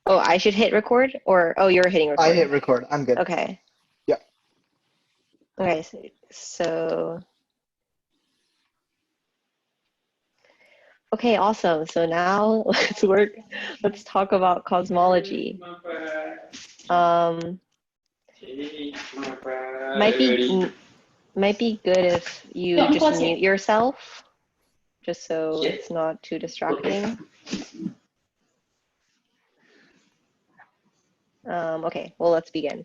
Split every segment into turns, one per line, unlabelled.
Oh, I should hit record, or oh, you're hitting record.
I hit record. I'm good.
Okay.
Yeah.
Okay. So okay, awesome. So now let's talk about cosmology. Might be good if you just mute yourself, just so it's not too distracting. Okay, well, let's begin.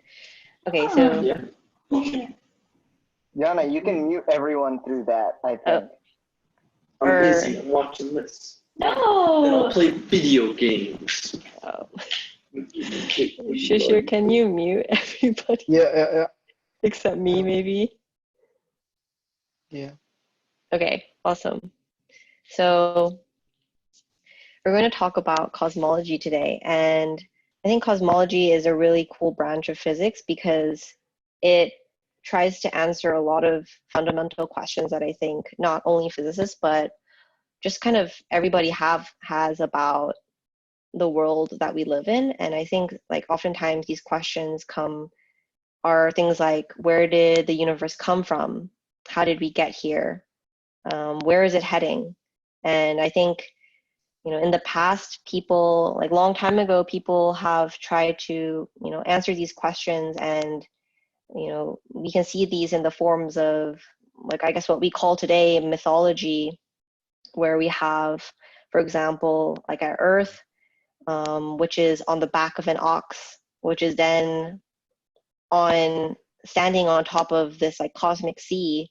Okay, so
Yonna, you can mute everyone through that, I think.
I'm busy. I'm watching this. No! And I'll play video games.
Oh. Shishir, can you mute everybody?
Yeah.
Except me, maybe?
Yeah.
Okay, awesome. So we're going to talk about cosmology today, and I think cosmology is a really cool branch of physics because it tries to answer a lot of fundamental questions that I think not only physicists, but just kind of everybody has about the world that we live in. And I think like oftentimes these questions are things like, where did the universe come from? How did we get here? Where is it heading? And I think, in the past, people, like long time ago, people have tried to, answer these questions, and, we can see these in the forms of, like, I guess what we call today mythology, where we have, for example, like our Earth, which is on the back of an ox, which is then standing on top of this like cosmic sea,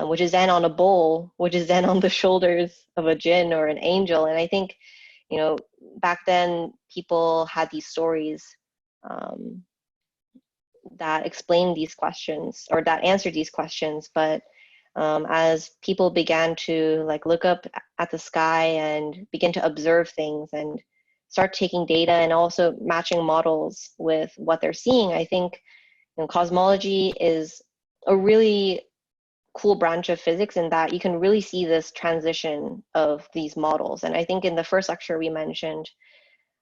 which is then on a bull, which is then on the shoulders of a jinn or an angel. And I think, back then people had these stories that explained these questions or that answered these questions. But as people began to like look up at the sky and begin to observe things and start taking data and also matching models with what they're seeing, I think cosmology is a really cool branch of physics in that you can really see this transition of these models. And I think in the first lecture we mentioned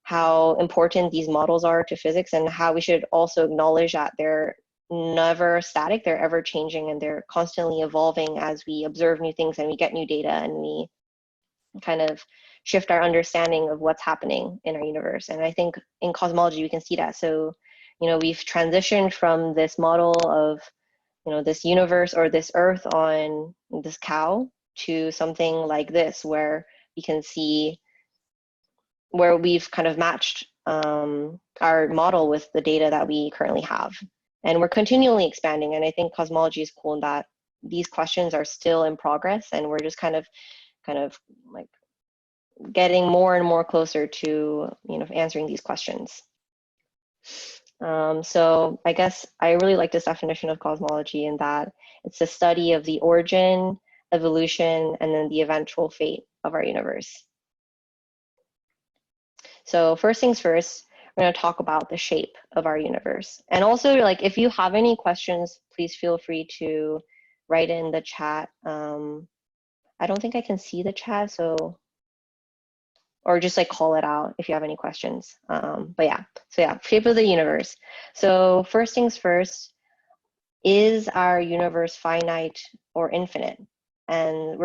how important these models are to physics and how we should also acknowledge that they're never static, they're ever changing, and they're constantly evolving as we observe new things and we get new data and we kind of shift our understanding of what's happening in our universe. And I think in cosmology we can see that. So we've transitioned from this model of this universe or this Earth on this cow to something like this, where we can see where we've kind of matched our model with the data that we currently have. And we're continually expanding. And I think cosmology is cool in that these questions are still in progress, and we're just kind of like getting more and more closer to answering these questions. So I guess I really like this definition of cosmology in that it's the study of the origin, evolution, and then the eventual fate of our universe. So first things first, we're going to talk about the shape of our universe. And also, like, if you have any questions, please feel free to write in the chat. I don't think I can see the chat, or just like call it out if you have any questions. But yeah, shape of the universe. So first things first, is our universe finite or infinite? And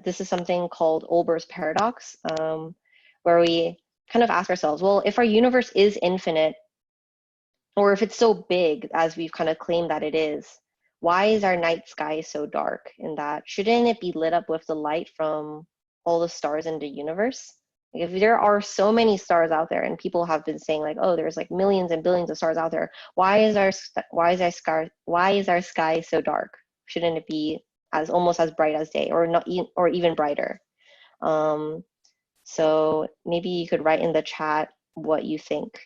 this is something called Olber's paradox, where we kind of ask ourselves, well, if our universe is infinite, or if it's so big as we've kind of claimed that it is, why is our night sky so dark? In that, shouldn't it be lit up with the light from all the stars in the universe? If there are so many stars out there, and people have been saying like, oh, there's like millions and billions of stars out there, why is our sky so dark? Shouldn't it be almost as bright as day, or not, or even brighter? So maybe you could write in the chat what you think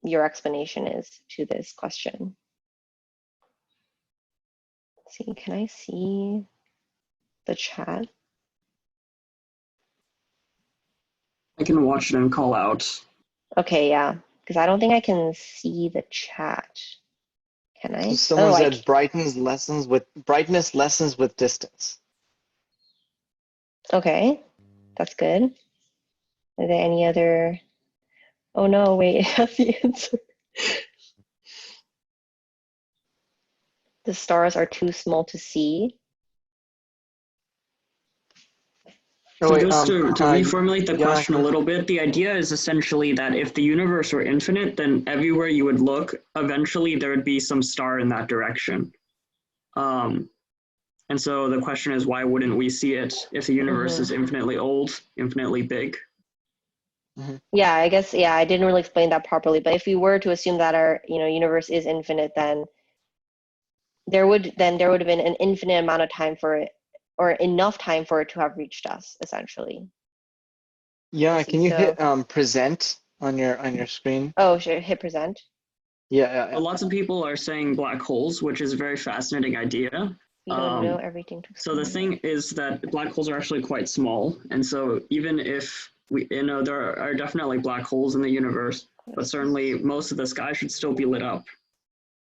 your explanation is to this question. Let's see, can I see the chat?
I can watch it and call out.
Okay, yeah, because I don't think I can see the chat. Can I?
Someone said brightness lessens with distance.
Okay, that's good. Are there any other Oh no, wait, that's the answer. The stars are too small to see.
Oh,
So
wait,
just to reformulate the
yeah,
question a little bit, the idea is essentially that if the universe were infinite, then everywhere you would look, eventually there would be some star in that direction. And so the question is, why wouldn't we see it if the universe is infinitely old, infinitely big?
Yeah, I guess, yeah, I didn't really explain that properly, but if we were to assume that our, universe is infinite, then there would have been an infinite amount of time for it, or enough time for it to have reached us, essentially.
Yeah, can you hit
So,
present on your screen?
oh, should I hit present?
Yeah.
Lots of people are saying black holes, which is a very fascinating idea.
We don't know everything to explain.
So the thing is that black holes are actually quite small, and so even if there are definitely black holes in the universe, but certainly most of the sky should still be lit up.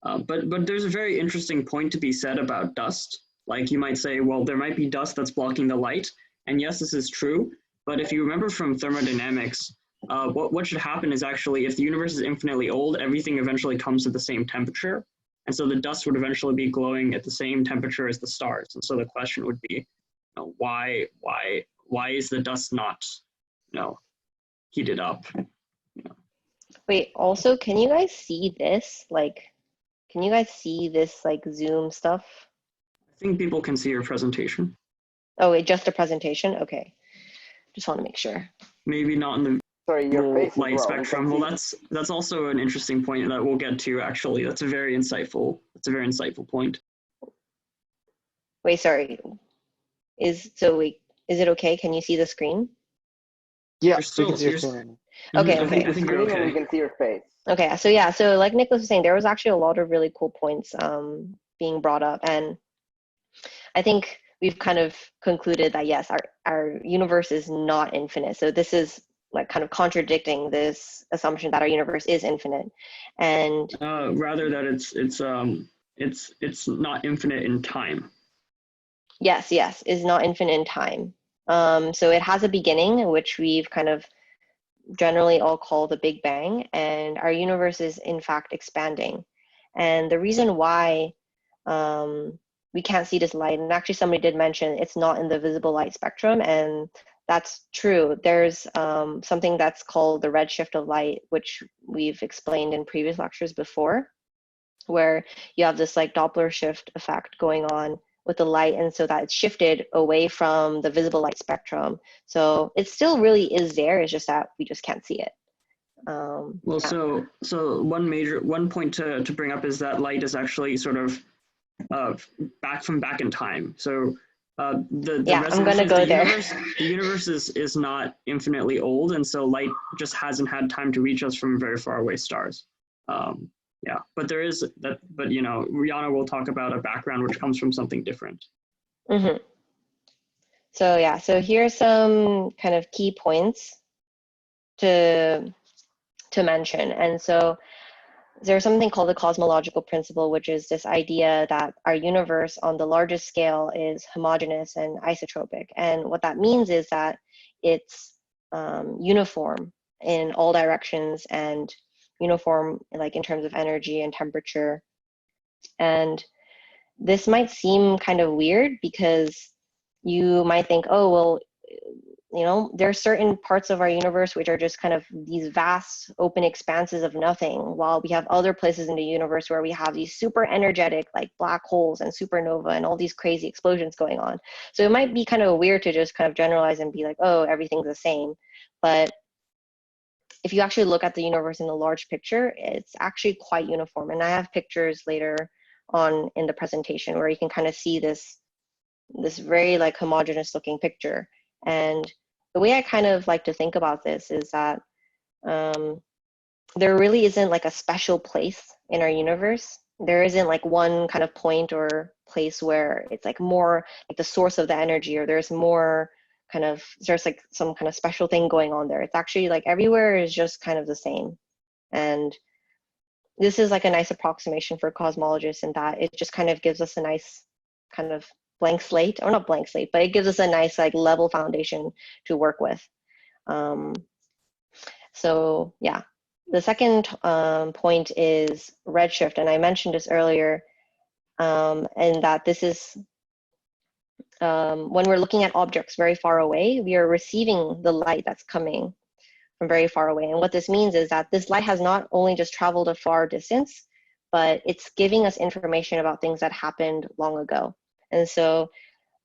But there's a very interesting point to be said about dust. Like you might say, well, there might be dust that's blocking the light, and yes, this is true. But if you remember from thermodynamics, what should happen is actually if the universe is infinitely old, everything eventually comes to the same temperature. And so the dust would eventually be glowing at the same temperature as the stars. And so the question would be, why is the dust not, heated up?
Wait, also, can you guys see this? Can you guys see this, Zoom stuff?
I think people can see your presentation.
Oh, wait, just a presentation? Okay. Just want to make sure.
Maybe not in the
your face
light
well.
spectrum. Well, that's also an interesting point that we'll get to. Actually, that's a very insightful point.
Wait, sorry. Is it okay? Can you see the screen?
Yeah,
we can
see your screen.
Okay,
I think you're okay.
We can see your face.
Okay, so yeah, so like Nicholas was saying, there was actually a lot of really cool points being brought up, and I think we've kind of concluded that yes, our universe is not infinite. So this is like kind of contradicting this assumption that our universe is infinite, and
rather that it's not infinite in time.
yes, is not infinite in time. So it has a beginning, which we've kind of generally all call the Big Bang, and our universe is in fact expanding. And the reason why we can't see this light, and actually somebody did mention it's not in the visible light spectrum, and that's true. There's something that's called the redshift of light, which we've explained in previous lectures before, where you have this like Doppler shift effect going on with the light, and so that it's shifted away from the visible light spectrum. So it still really is there, it's just that we just can't see it.
Well, yeah. So one point to bring up is that light is actually sort of back in time. So the
I'm gonna go there.
The universe is not infinitely old, and so light just hasn't had time to reach us from very far away stars. Yeah, but there is that. But Yonna will talk about a background which comes from something different.
So yeah, so here's some kind of key points to mention, and so there's something called the cosmological principle, which is this idea that our universe on the largest scale is homogeneous and isotropic. And what that means is that it's uniform in all directions and uniform like in terms of energy and temperature. And this might seem kind of weird because you might think, oh, well, there are certain parts of our universe which are just kind of these vast open expanses of nothing, while we have other places in the universe where we have these super energetic like black holes and supernova and all these crazy explosions going on. So it might be kind of weird to just kind of generalize and be like, oh, everything's the same. But if you actually look at the universe in the large picture, it's actually quite uniform. And I have pictures later on in the presentation where you can kind of see this very like homogeneous looking picture. And the way I kind of like to think about this is that there really isn't like a special place in our universe. There isn't like one kind of point or place where it's like more like the source of the energy, or there's like some kind of special thing going on there. It's actually like everywhere is just kind of the same. And this is like a nice approximation for cosmologists in that it just kind of gives us a nice kind of blank slate, or not blank slate, but it gives us a nice like level foundation to work with. So yeah, the second point is redshift, and I mentioned this earlier, and that this is when we're looking at objects very far away, we are receiving the light that's coming from very far away. And what this means is that this light has not only just traveled a far distance, but it's giving us information about things that happened long ago. And so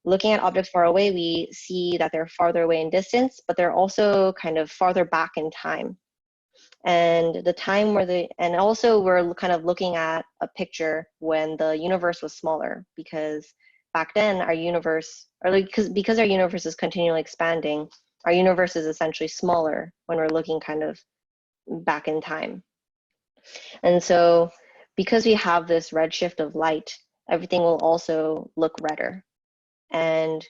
looking at objects far away, we see that they're farther away in distance, but they're also kind of farther back in time. And the time where and also we're kind of looking at a picture when the universe was smaller, because back then our universe, or like, because our universe is continually expanding, our universe is essentially smaller when we're looking kind of back in time. And so because we have this redshift of light, everything will also look redder. And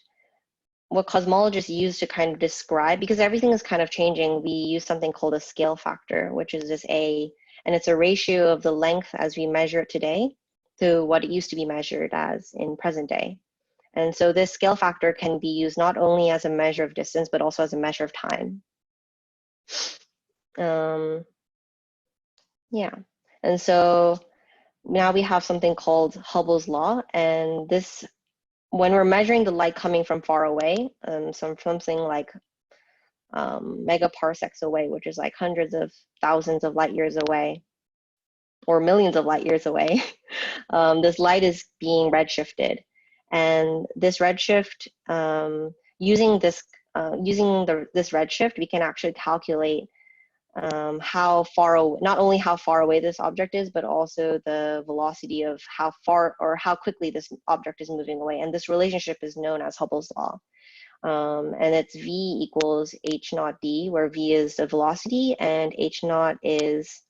what cosmologists use to kind of describe, because everything is kind of changing, we use something called a scale factor, which is this A, and it's a ratio of the length as we measure it today to what it used to be measured as in present day. And so this scale factor can be used not only as a measure of distance, but also as a measure of time. Yeah, and so now we have something called Hubble's law, and this, when we're measuring the light coming from far away, something like megaparsecs away, which is like hundreds of thousands of light years away, or millions of light years away, this light is being redshifted. And this redshift, using this redshift, we can actually calculate how far away, not only how far away this object is, but also the velocity of how far or how quickly this object is moving away. And this relationship is known as Hubble's law. And it's V equals H naught D, where V is the velocity and H naught is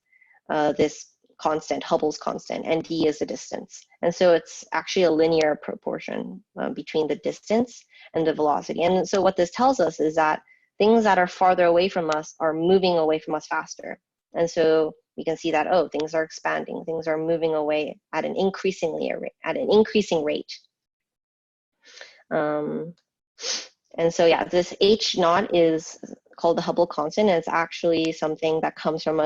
this constant, Hubble's constant, and D is the distance. And so it's actually a linear proportion between the distance and the velocity. And so what this tells us is that things that are farther away from us are moving away from us faster. And so we can see that, oh, things are expanding, things are moving away at an increasing rate. And so yeah, this H naught is called the Hubble constant, and it's actually something that comes from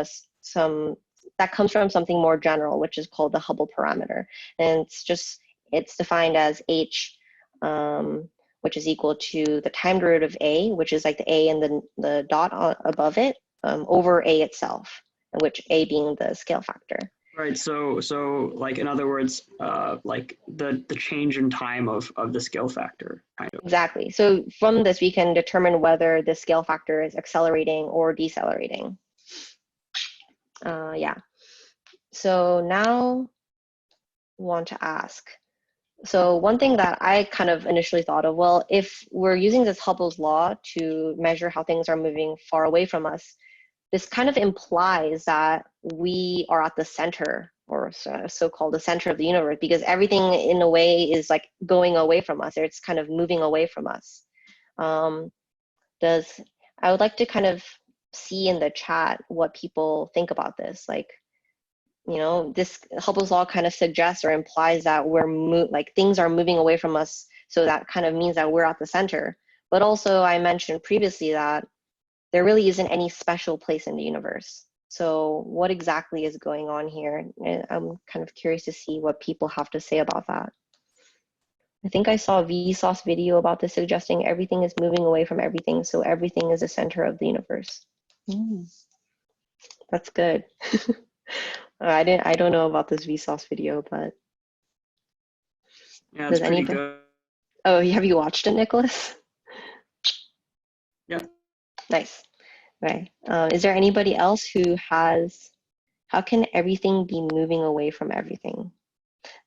something more general, which is called the Hubble parameter. And it's defined as H, which is equal to the time derivative A, which is like the A and the dot above it, over A itself, which A being the scale factor.
Right. So like in other words, like the change in time of the scale factor, kind of.
Exactly. So from this, we can determine whether the scale factor is accelerating or decelerating. Yeah. So now I want to ask. So one thing that I kind of initially thought of, well, if we're using this Hubble's law to measure how things are moving far away from us, this kind of implies that we are at the center, or so-called the center of the universe, because everything in a way is like going away from us, or it's kind of moving away from us. I would like to kind of see in the chat what people think about this. Like, you know, this Hubble's law kind of suggests or implies that things are moving away from us, so that kind of means that we're at the center. But also I mentioned previously that there really isn't any special place in the universe. So what exactly is going on here? And I'm kind of curious to see what people have to say about that. I think I saw a Vsauce video about this, suggesting everything is moving away from everything, so everything is the center of the universe. That's good. I don't know about this Vsauce video, but
yeah, it's pretty good.
Oh, have you watched it, Nicholas?
Yeah.
Nice. Right. Is there anybody else who has, how can everything be moving away from everything?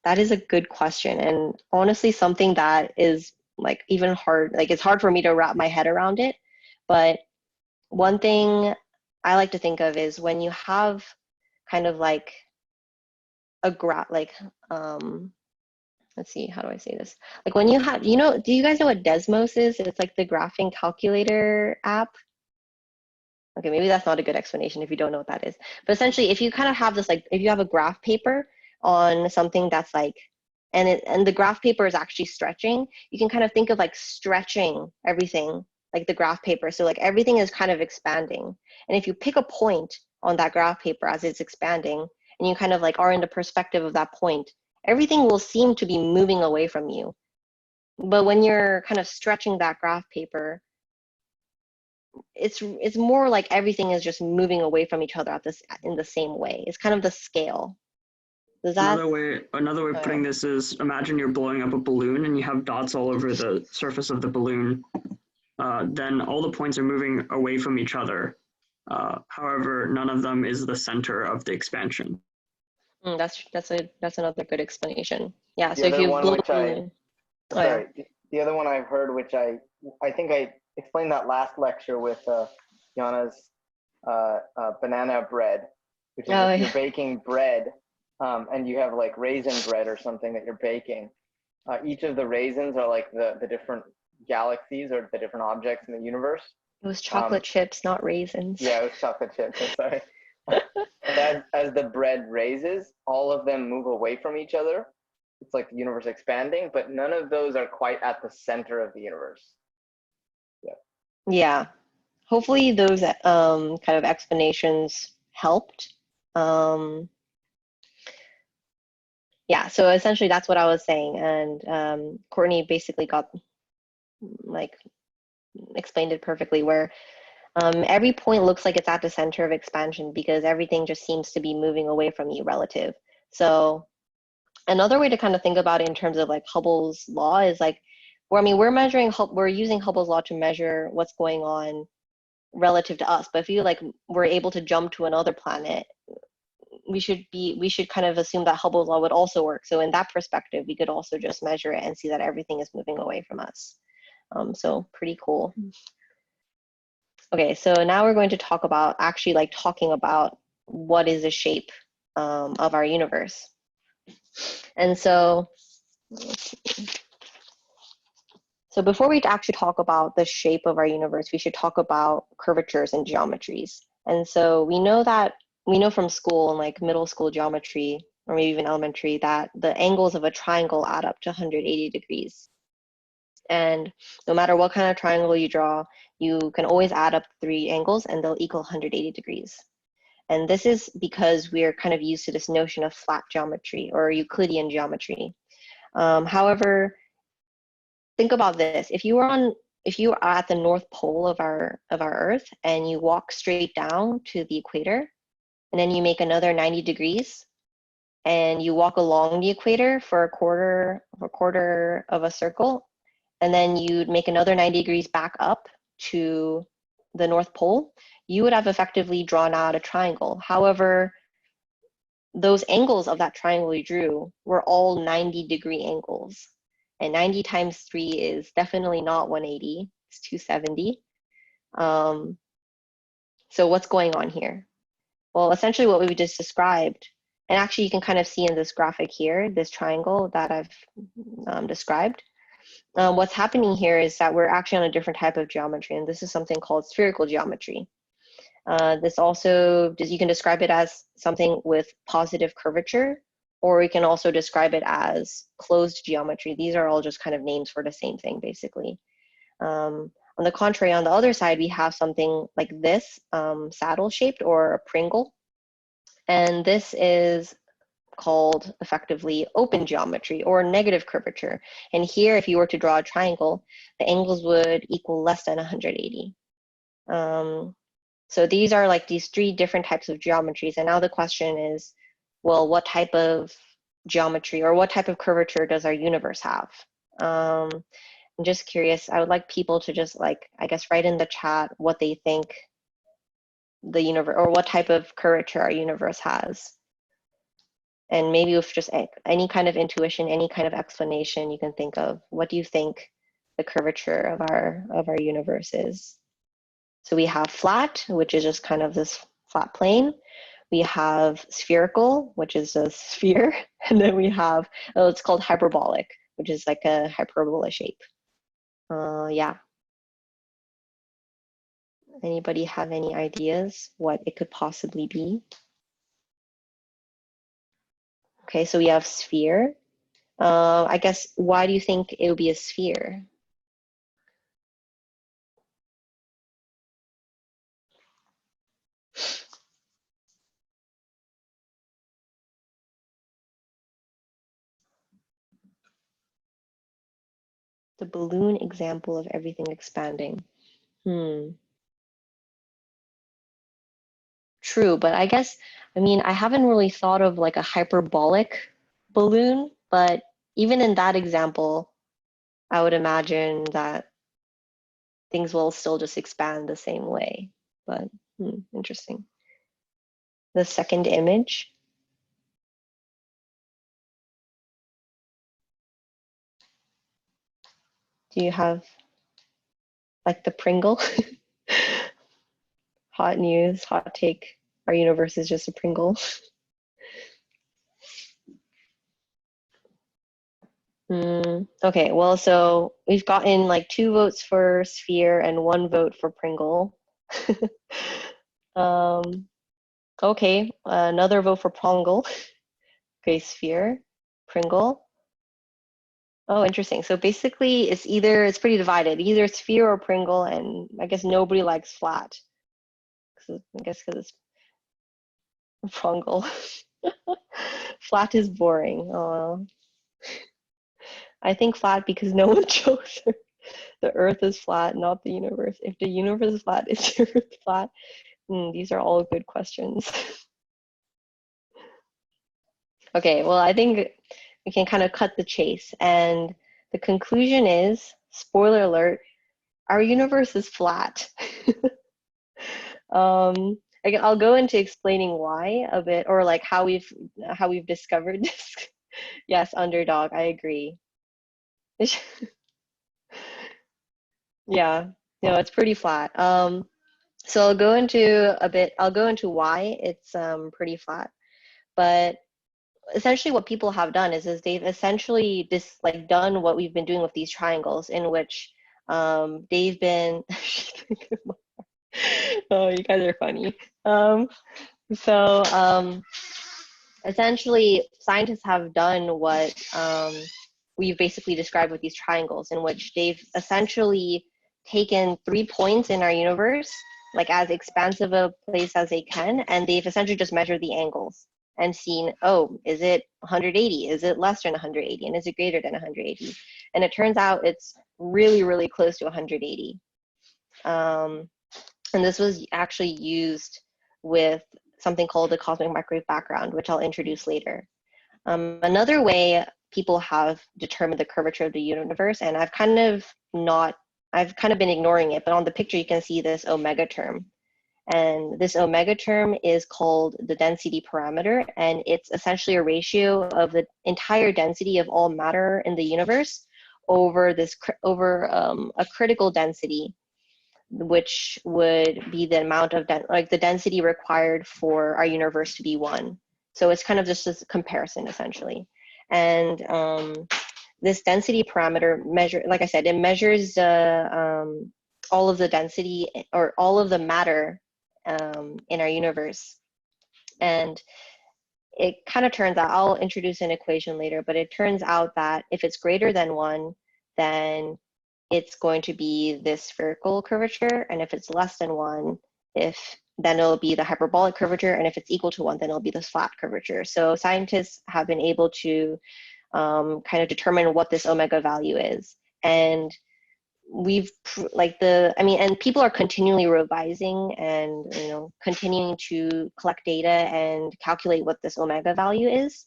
That is a good question, and honestly something that is like even hard, like it's hard for me to wrap my head around it. But one thing I like to think of is when you have kind of like a graph, like let's see, how do I say this? Like when you have, you know, do you guys know what Desmos is? It's like the graphing calculator app. Okay, maybe that's not a good explanation if you don't know what that is. But essentially, if you kind of have this, like, if you have a graph paper on something that's like, and the graph paper is actually stretching, you can kind of think of like stretching everything like the graph paper. So like everything is kind of expanding. And if you pick a point on that graph paper as it's expanding, and you kind of like are in the perspective of that point, everything will seem to be moving away from you. But when you're kind of stretching that graph paper, it's more like everything is just moving away from each other at this in the same way. It's kind of the scale. Does that?
Another way of putting this is, imagine you're blowing up a balloon and you have dots all over the surface of the balloon. Then all the points are moving away from each other. However, none of them is the center of the expansion.
That's another good explanation. Yeah.
The
So if you
other one
blow
which
a balloon,
sorry, the other one I've heard, which I think I explained that last lecture with Yonna's banana bread, which is if you're baking bread and you have like raisin bread or something that you're baking. Each of the raisins are like the different galaxies or the different objects in the universe.
It was chocolate chips, not raisins.
Yeah, it was chocolate chips. I'm sorry. And as the bread raises, all of them move away from each other. It's like the universe expanding, but none of those are quite at the center of the universe. Yeah.
Yeah. Hopefully those kind of explanations helped. Yeah, so essentially that's what I was saying. And Courtney basically got like explained it perfectly, where every point looks like it's at the center of expansion because everything just seems to be moving away from you relative. So another way to kind of think about it in terms of like Hubble's law is like, we're using Hubble's law to measure what's going on relative to us. But if you like were able to jump to another planet, we should kind of assume that Hubble's law would also work. So in that perspective, we could also just measure it and see that everything is moving away from us. So pretty cool. Okay, so now we're going to talk about talking about what is the shape of our universe. And so before we actually talk about the shape of our universe, we should talk about curvatures and geometries. And so we know from school and like middle school geometry, or maybe even elementary, that the angles of a triangle add up to 180 degrees. And no matter what kind of triangle you draw, you can always add up 3 angles and they'll equal 180 degrees. And this is because we're kind of used to this notion of flat geometry or Euclidean geometry. However, think about this. If you are at the North Pole of our Earth and you walk straight down to the equator, and then you make another 90 degrees, and you walk along the equator for a quarter of a circle, and then you'd make another 90 degrees back up to the North Pole, you would have effectively drawn out a triangle. However, those angles of that triangle you drew were all 90-degree angles. And 90 times 3 is definitely not 180, it's 270. So what's going on here? Well, essentially what we just described, and actually you can kind of see in this graphic here, this triangle that I've described, what's happening here is that we're actually on a different type of geometry, and this is something called spherical geometry. This also, you can describe it as something with positive curvature, or we can also describe it as closed geometry. These are all just kind of names for the same thing, basically. On the contrary, on the other side, we have something like this, saddle-shaped or a Pringle. And this is called effectively open geometry or negative curvature. And here, if you were to draw a triangle, the angles would equal less than 180. So these are like these 3 different types of geometries. And now the question is, well, what type of geometry or what type of curvature does our universe have? I'm just curious. I would like people to just like, I guess, write in the chat what they think the universe, or what type of curvature our universe has. And maybe with just any kind of intuition, any kind of explanation you can think of. What do you think the curvature of our universe is? So we have flat, which is just kind of this flat plane. We have spherical, which is a sphere. And then we have, it's called hyperbolic, which is like a hyperbola shape. Yeah. Anybody have any ideas what it could possibly be? Okay, so we have sphere. I guess, why do you think it would be a sphere? The balloon example of everything expanding. True, but I guess, I mean, I haven't really thought of like a hyperbolic balloon, but even in that example, I would imagine that things will still just expand the same way. But interesting. The second image. Do you have like the Pringle? Hot news, hot take. Our universe is just a Pringle. Okay, well, so we've gotten like 2 votes for sphere and 1 vote for Pringle. Okay, another vote for Prongle. Okay, sphere, Pringle. Oh, interesting. So basically, it's pretty divided, either sphere or Pringle, and I guess nobody likes flat. I guess because it's Prongle. Flat is boring. Oh. I think flat because no one chose it. The Earth is flat, not the universe. If the universe is flat, is the Earth flat? These are all good questions. Okay, well, I think we can kind of cut the chase. And the conclusion is, spoiler alert, our universe is flat. I'll go into explaining why a bit, or like how we've discovered this. Yes, underdog, I agree. Yeah, no, it's pretty flat. So I'll go into why it's pretty flat. But essentially what people have done is they've essentially done what we've been doing with these triangles, in which they've been oh, you guys are funny. Essentially scientists have done what we've basically described with these triangles, in which they've essentially taken 3 points in our universe, like as expansive a place as they can, and they've essentially just measured the angles and seen, oh, is it 180? Is it less than 180? And is it greater than 180? And it turns out it's really, really close to 180. And this was actually used with something called the cosmic microwave background, which I'll introduce later. Another way people have determined the curvature of the universe, and I've kind of been ignoring it, but on the picture you can see this omega term. And this omega term is called the density parameter, and it's essentially a ratio of the entire density of all matter in the universe over a critical density, which would be the amount of the density required for our universe to be 1. So it's kind of just this comparison essentially. And this density parameter like I said, it measures all of the density or all of the matter in our universe. And it kind of turns out, I'll introduce an equation later, but it turns out that if it's greater than 1, then it's going to be this spherical curvature, and if it's less than 1, then it'll be the hyperbolic curvature, and if it's equal to 1, then it'll be this flat curvature. So scientists have been able to kind of determine what this omega value is, and and people are continually revising and continuing to collect data and calculate what this omega value is.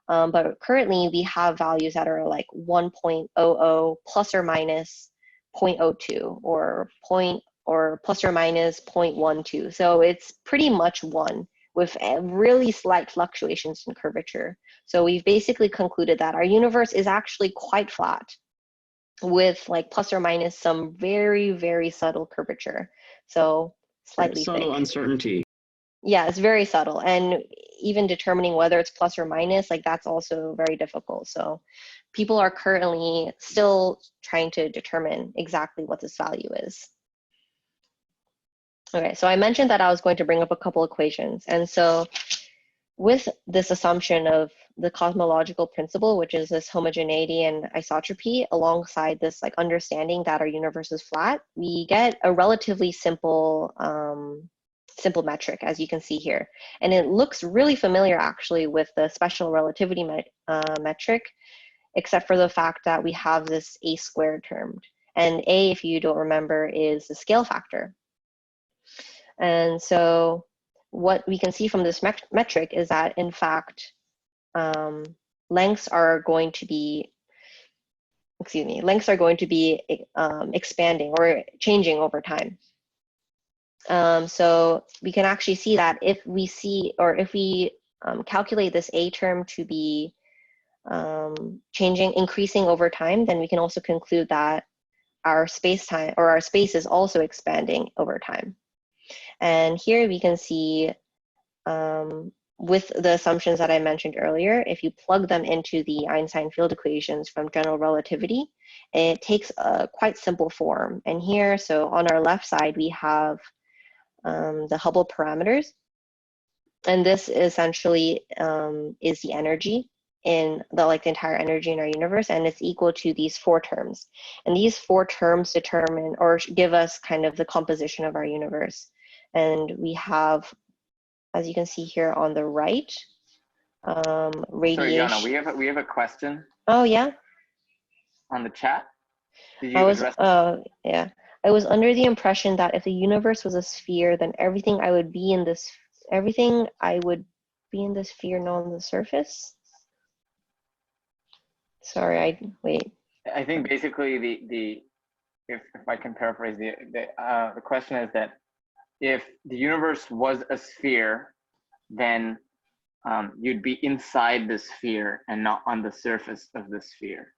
But currently we have values that are like 1.00 plus or minus 0.02 or plus or minus 0.12. So it's pretty much 1 with really slight fluctuations in curvature. So we've basically concluded that our universe is actually quite flat, with like plus or minus some very, very subtle curvature. So slightly
subtle
thick.
Uncertainty.
Yeah, it's very subtle. And even determining whether it's plus or minus, like that's also very difficult. So people are currently still trying to determine exactly what this value is. Okay, so I mentioned that I was going to bring up a couple equations. And so with this assumption of the cosmological principle, which is this homogeneity and isotropy, alongside this like understanding that our universe is flat, we get a relatively simple metric, as you can see here. And it looks really familiar actually with the special relativity metric. except for the fact that we have this a squared termed. And a, if you don't remember, is the scale factor. And so what we can see from this metric is that, in fact, lengths are going to be, expanding or changing over time. So we can actually see that if we calculate this a term to be increasing over time, then we can also conclude that our space is also expanding over time. And here we can see, with the assumptions that I mentioned earlier, if you plug them into the Einstein field equations from general relativity, it takes a quite simple form. And here, so on our left side, we have the Hubble parameters. And this essentially is the energy in the entire energy in our universe, and it's equal to these 4 terms. And these 4 terms determine or give us kind of the composition of our universe. And we have, as you can see here on the right, radiation.
Sorry, Yonna, we have a question.
Oh yeah.
On the chat. Did you address?
Yeah. I was under the impression that if the universe was a sphere, then everything I would be in the sphere, not on the surface. Sorry, wait.
I think basically if I can paraphrase the question is that if the universe was a sphere, then you'd be inside the sphere and not on the surface of the sphere.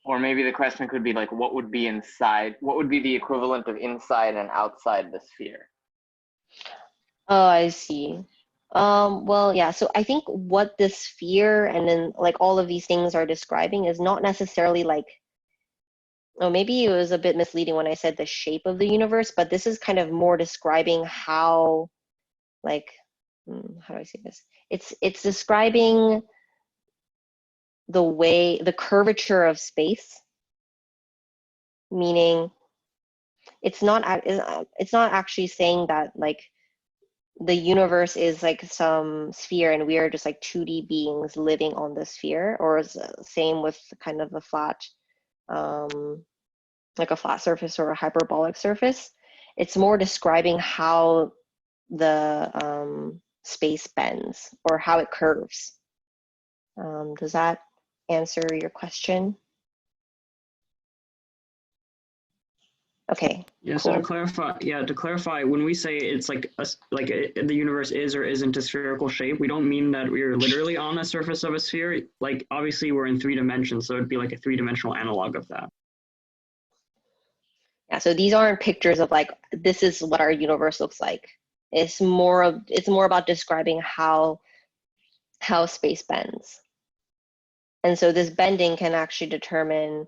Or maybe the question could be like, what would be inside? What would be the equivalent of inside and outside the sphere?
Oh, I see. Well, yeah, so I think what this sphere and then all of these things are describing is not necessarily maybe it was a bit misleading when I said the shape of the universe, but this is kind of more describing how, how do I say this? It's describing the curvature of space, meaning it's not actually saying that the universe is some sphere and we are just 2D beings living on the sphere, or same with kind of a flat surface or a hyperbolic surface. It's more describing how the space bends or how it curves. Does that answer your question? Okay.
Yeah.
Cool.
So to clarify, when we say it's the universe is or isn't a spherical shape, we don't mean that we're literally on the surface of a sphere. Obviously we're in 3 dimensions, so it'd be like a 3-dimensional analog of that.
Yeah. So these aren't pictures of this is what our universe looks like. It's more about describing how space bends. And so this bending can actually determine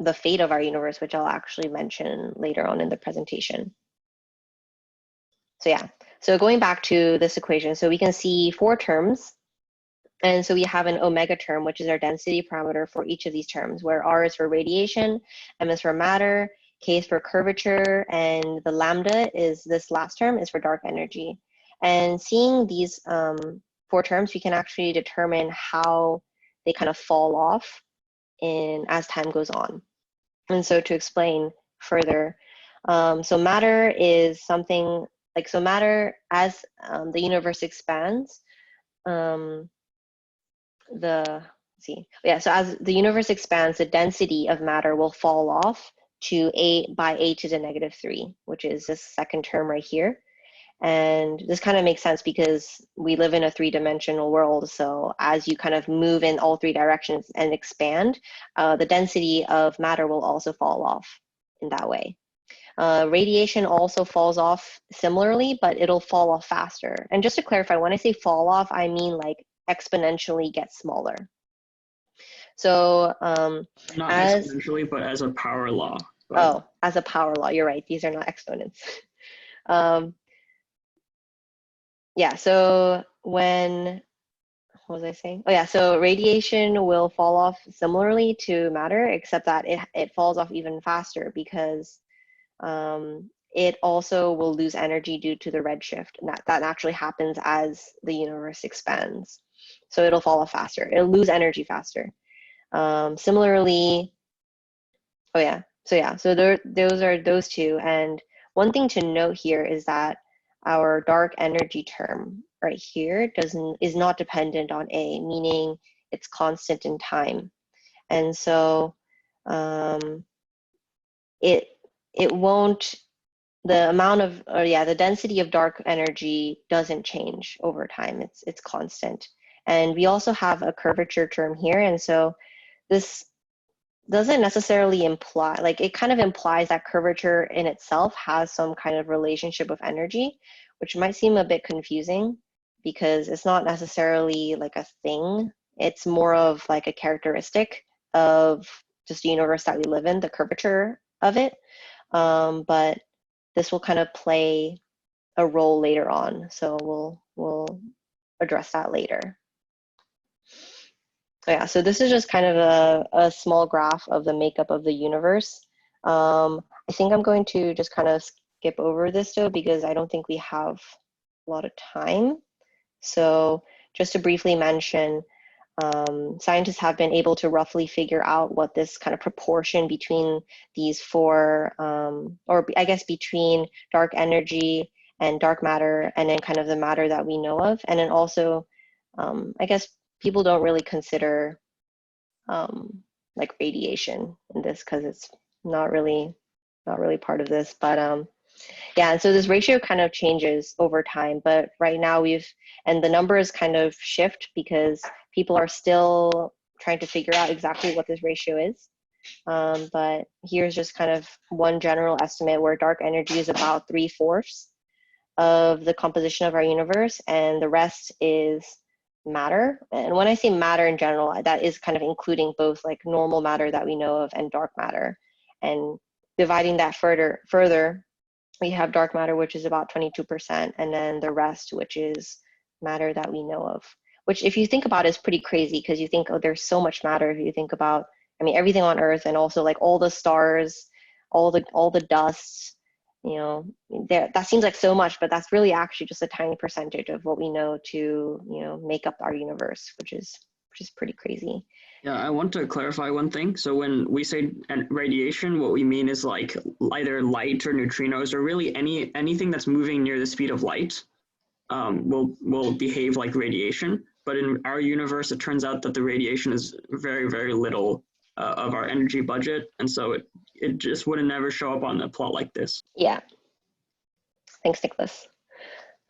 the fate of our universe, which I'll actually mention later on in the presentation. So yeah, so going back to this equation, so we can see 4 terms. And so we have an omega term, which is our density parameter for each of these terms, where R is for radiation, M is for matter, K is for curvature, and the lambda is this last term is for dark energy. And seeing these 4 terms, we can actually determine how they kind of fall off as time goes on. And so to explain further, so matter is something so matter as the universe expands, so as the universe expands, the density of matter will fall off to by a to the -3, which is this second term right here. And this kind of makes sense because we live in a 3-dimensional world. So as you kind of move in all 3 directions and expand, the density of matter will also fall off in that way. Radiation also falls off similarly, but it'll fall off faster. And just to clarify, when I say fall off, I mean exponentially get smaller. So
not exponentially, but as a power law.
Oh, as a power law, you're right. These are not exponents. Yeah, so what was I saying? Oh yeah, so radiation will fall off similarly to matter, except that it falls off even faster because it also will lose energy due to the redshift. And that actually happens as the universe expands. So it'll fall off faster. It'll lose energy faster. Similarly, so those are those two. And one thing to note here is that our dark energy term right here is not dependent on A, meaning it's constant in time. And so it won't, the amount of, the density of dark energy doesn't change over time. It's constant. And we also have a curvature term here. And so this doesn't necessarily imply, like it kind of implies that curvature in itself has some kind of relationship with energy, which might seem a bit confusing because it's not necessarily like a thing. It's more of like a characteristic of just the universe that we live in, the curvature of it. But this will kind of play a role later on. So we'll address that later. Yeah, so this is just kind of a small graph of the makeup of the universe. I think I'm going to just kind of skip over this though, because I don't think we have a lot of time. So just to briefly mention, scientists have been able to roughly figure out what this kind of proportion between these four, or I guess between dark energy and dark matter, and then kind of the matter that we know of. And then also, I guess people don't really consider like radiation in this because it's not really part of this. But yeah, and so this ratio kind of changes over time, but right now and the numbers kind of shift because people are still trying to figure out exactly what this ratio is. But here's just kind of one general estimate where dark energy is about 3/4 of the composition of our universe, and the rest is matter. And when I say matter in general, that is kind of including both like normal matter that we know of and dark matter. And dividing that further, we have dark matter, which is about 22%, and then the rest, which is matter that we know of, which if you think about is pretty crazy because you think, oh, there's so much matter. If you think about, I mean, everything on Earth and also like all the stars, all the dust, you know, that seems like so much, but that's really actually just a tiny percentage of what we know to, you know, make up our universe, which is pretty crazy.
Yeah, I want to clarify one thing. So when we say radiation, what we mean is like either light or neutrinos, or really anything that's moving near the speed of light will behave like radiation. But in our universe, it turns out that the radiation is very, very little of our energy budget, and so it just would never show up on a plot like this.
Yeah. Thanks, Nicholas.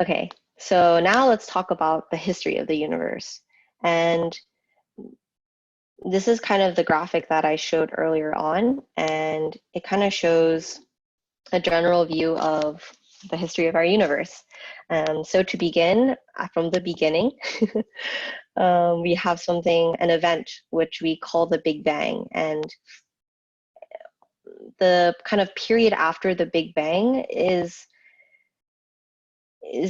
Okay, so now let's talk about the history of the universe. And this is kind of the graphic that I showed earlier on, and it kind of shows a general view of the history of our universe. So to begin, from the beginning, we have an event which we call the Big Bang. And the kind of period after the Big Bang is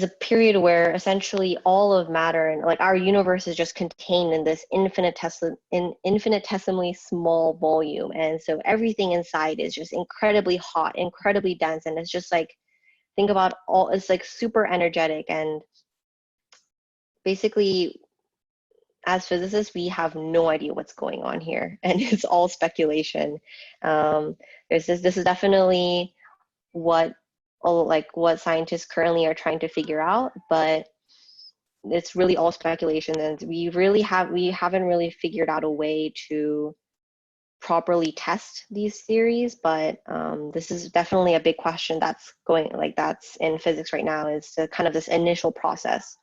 a period where essentially all of matter and like our universe is just contained in this infinitesimally small volume. And so everything inside is just incredibly hot, incredibly dense. And it's just like, think about it's like super energetic. And basically, as physicists, we have no idea what's going on here. And it's all speculation. This is definitely what scientists currently are trying to figure out, but it's really all speculation, and we haven't really figured out a way to properly test these theories. But this is definitely a big question that's in physics right now, is the kind of this initial process.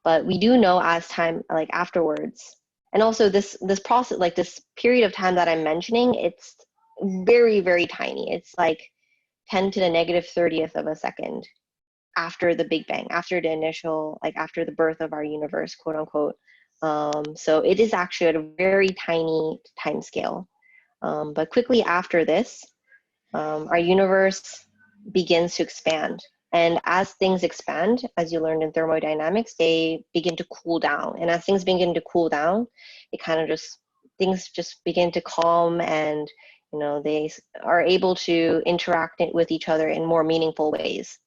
But we do know as time, like afterwards, and also this process, like this period of time that I'm mentioning, it's very, very tiny. It's like 10 to the -30th of a second after the Big Bang, after the initial, like after the birth of our universe, quote unquote. So it is actually at a very tiny time scale. But quickly after this, our universe begins to expand. And as things expand, as you learned in thermodynamics, they begin to cool down. And as things begin to cool down, it kind of things just begin to calm, and you know, they are able to interact with each other in more meaningful ways,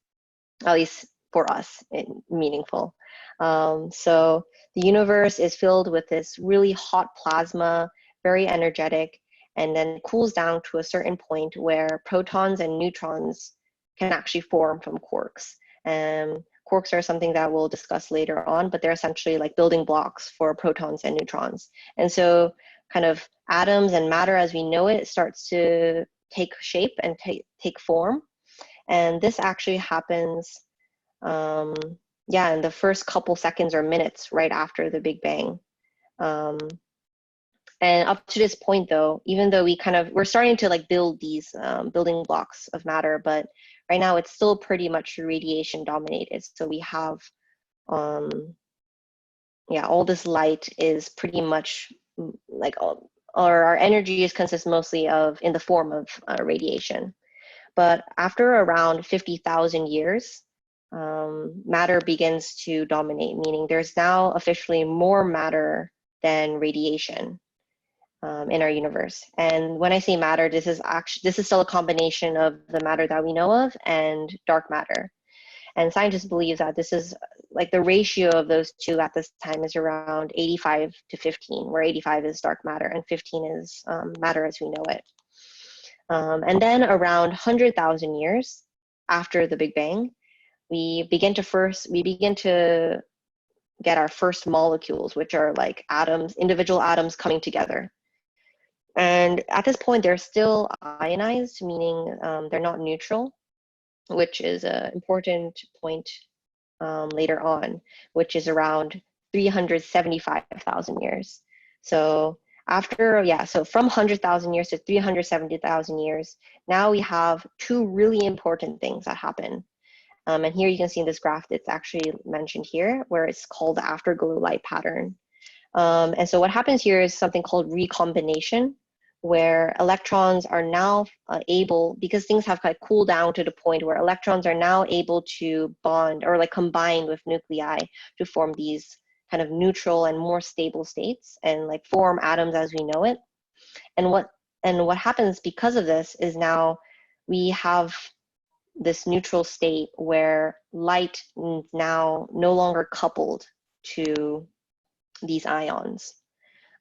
at least for us, meaningful. So the universe is filled with this really hot plasma, very energetic, and then it cools down to a certain point where protons and neutrons can actually form from quarks. Quarks are something that we'll discuss later on, but they're essentially like building blocks for protons and neutrons. And so kind of atoms and matter as we know it starts to take shape and take form. And this actually happens, yeah, in the first couple seconds or minutes right after the Big Bang. And up to this point, though, even though we're starting to like build these building blocks of matter, but right now it's still pretty much radiation dominated. So we have, yeah, all this light is pretty much like, or our energy is consists mostly of in the form of radiation. But after around 50,000 years, matter begins to dominate, meaning there's now officially more matter than radiation in our universe. And when I say matter, this is still a combination of the matter that we know of and dark matter. And scientists believe that this is like the ratio of those two at this time is around 85 to 15, where 85 is dark matter and 15 is matter as we know it. And then around 100,000 years after the Big Bang, we begin to get our first molecules, which are like atoms, individual atoms coming together. And at this point, they're still ionized, meaning they're not neutral, which is an important point later on, which is around 375,000 years. So so from 100,000 years to 370,000 years, now we have two really important things that happen. And here you can see in this graph, it's actually mentioned here, where it's called the afterglow light pattern. And so what happens here is something called recombination, where electrons are now able, because things have like cooled down to the point where electrons are now able to bond or like combine with nuclei to form these kind of neutral and more stable states and like form atoms as we know it. And what happens because of this is now we have this neutral state where light is now no longer coupled to these ions.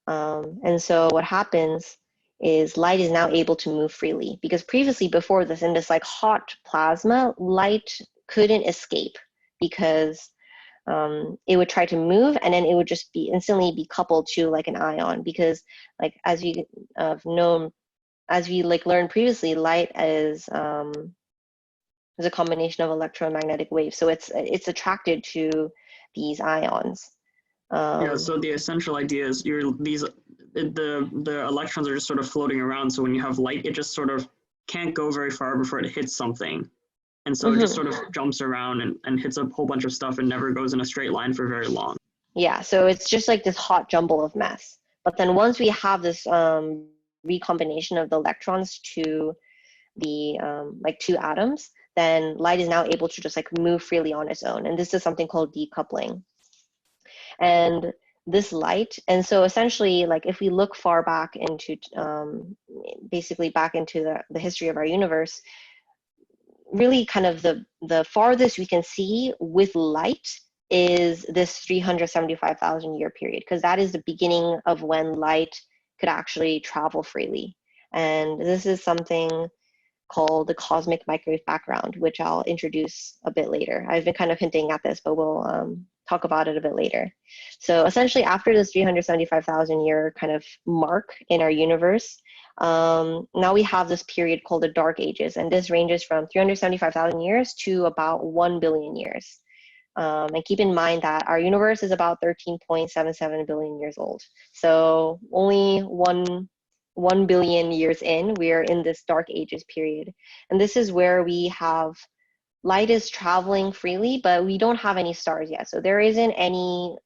And so what happens is light is now able to move freely, because previously before this, in this like hot plasma, light couldn't escape because it would try to move and then it would just instantly be coupled to like an ion, because like as we like learned previously, light is a combination of electromagnetic waves, so it's attracted to these ions.
Yeah, so the essential idea is the electrons are just sort of floating around. So when you have light, it just sort of can't go very far before it hits something. And so it just sort of jumps around and hits a whole bunch of stuff and never goes in a straight line for very long.
Yeah, so it's just like this hot jumble of mess. But then once we have this recombination of the electrons to the like two atoms, then light is now able to just like move freely on its own. And this is something called decoupling. And this light, and so essentially, like if we look far back into, basically back into the history of our universe, really kind of the farthest we can see with light is this 375,000 year period, because that is the beginning of when light could actually travel freely. And this is something called the cosmic microwave background, which I'll introduce a bit later. I've been kind of hinting at this, but we'll talk about it a bit later. So essentially after this 375,000 year kind of mark in our universe, now we have this period called the Dark Ages, and this ranges from 375,000 years to about 1 billion years. And keep in mind that our universe is about 13.77 billion years old. So only 1 billion years in, we are in this Dark Ages period. And this is where we have light is traveling freely, but we don't have any stars yet. So there isn't any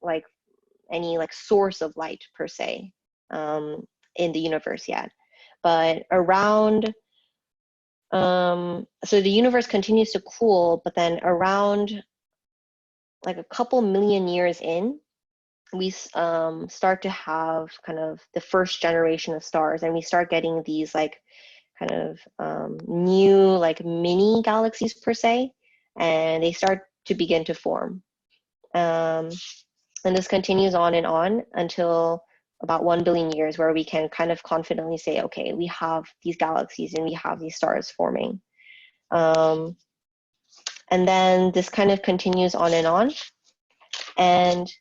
source of light per se in the universe yet. But around, so the universe continues to cool, but then around like a couple million years in, we start to have kind of the first generation of stars, and we start getting these like kind of new like mini galaxies per se, and they start to begin to form. And this continues on and on until about 1 billion years, where we can kind of confidently say, okay, we have these galaxies and we have these stars forming. And then this kind of continues on and on. And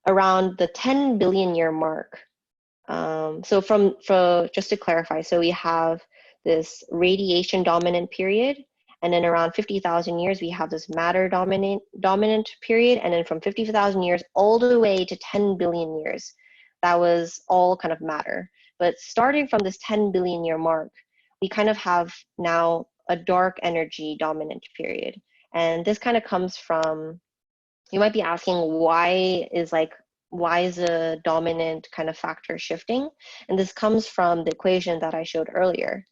around the 10 billion year mark, so just to clarify, so we have this radiation dominant period, and then around 50,000 years, we have this matter dominant period, and then from 50,000 years all the way to 10 billion years, that was all kind of matter. But starting from this 10 billion year mark, we kind of have now a dark energy dominant period. And this kind of comes from, you might be asking, why is a dominant kind of factor shifting? And this comes from the equation that I showed earlier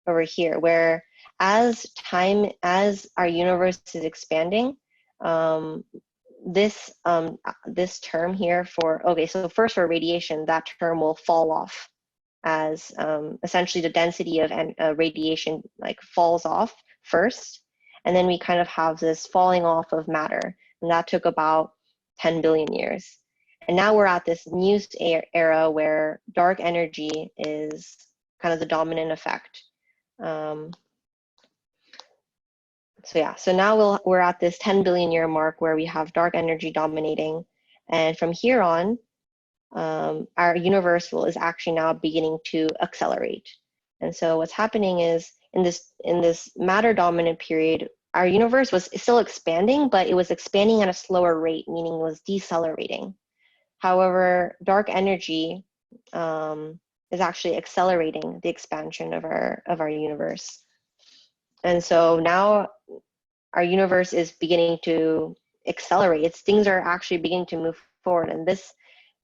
over here, where as our universe is expanding, this term here so first for radiation, that term will fall off as essentially the density of radiation falls off first, and then we kind of have this falling off of matter, and that took about 10 billion years. And now we're at this new era where dark energy is kind of the dominant effect. So now we're at this 10 billion year mark where we have dark energy dominating, and from here on, our universe is actually now beginning to accelerate. And so what's happening is in this matter dominant period, our universe was still expanding, but it was expanding at a slower rate, meaning it was decelerating. However, dark energy is actually accelerating the expansion of our universe. And so now our universe is beginning to accelerate. Things are actually beginning to move forward. And this,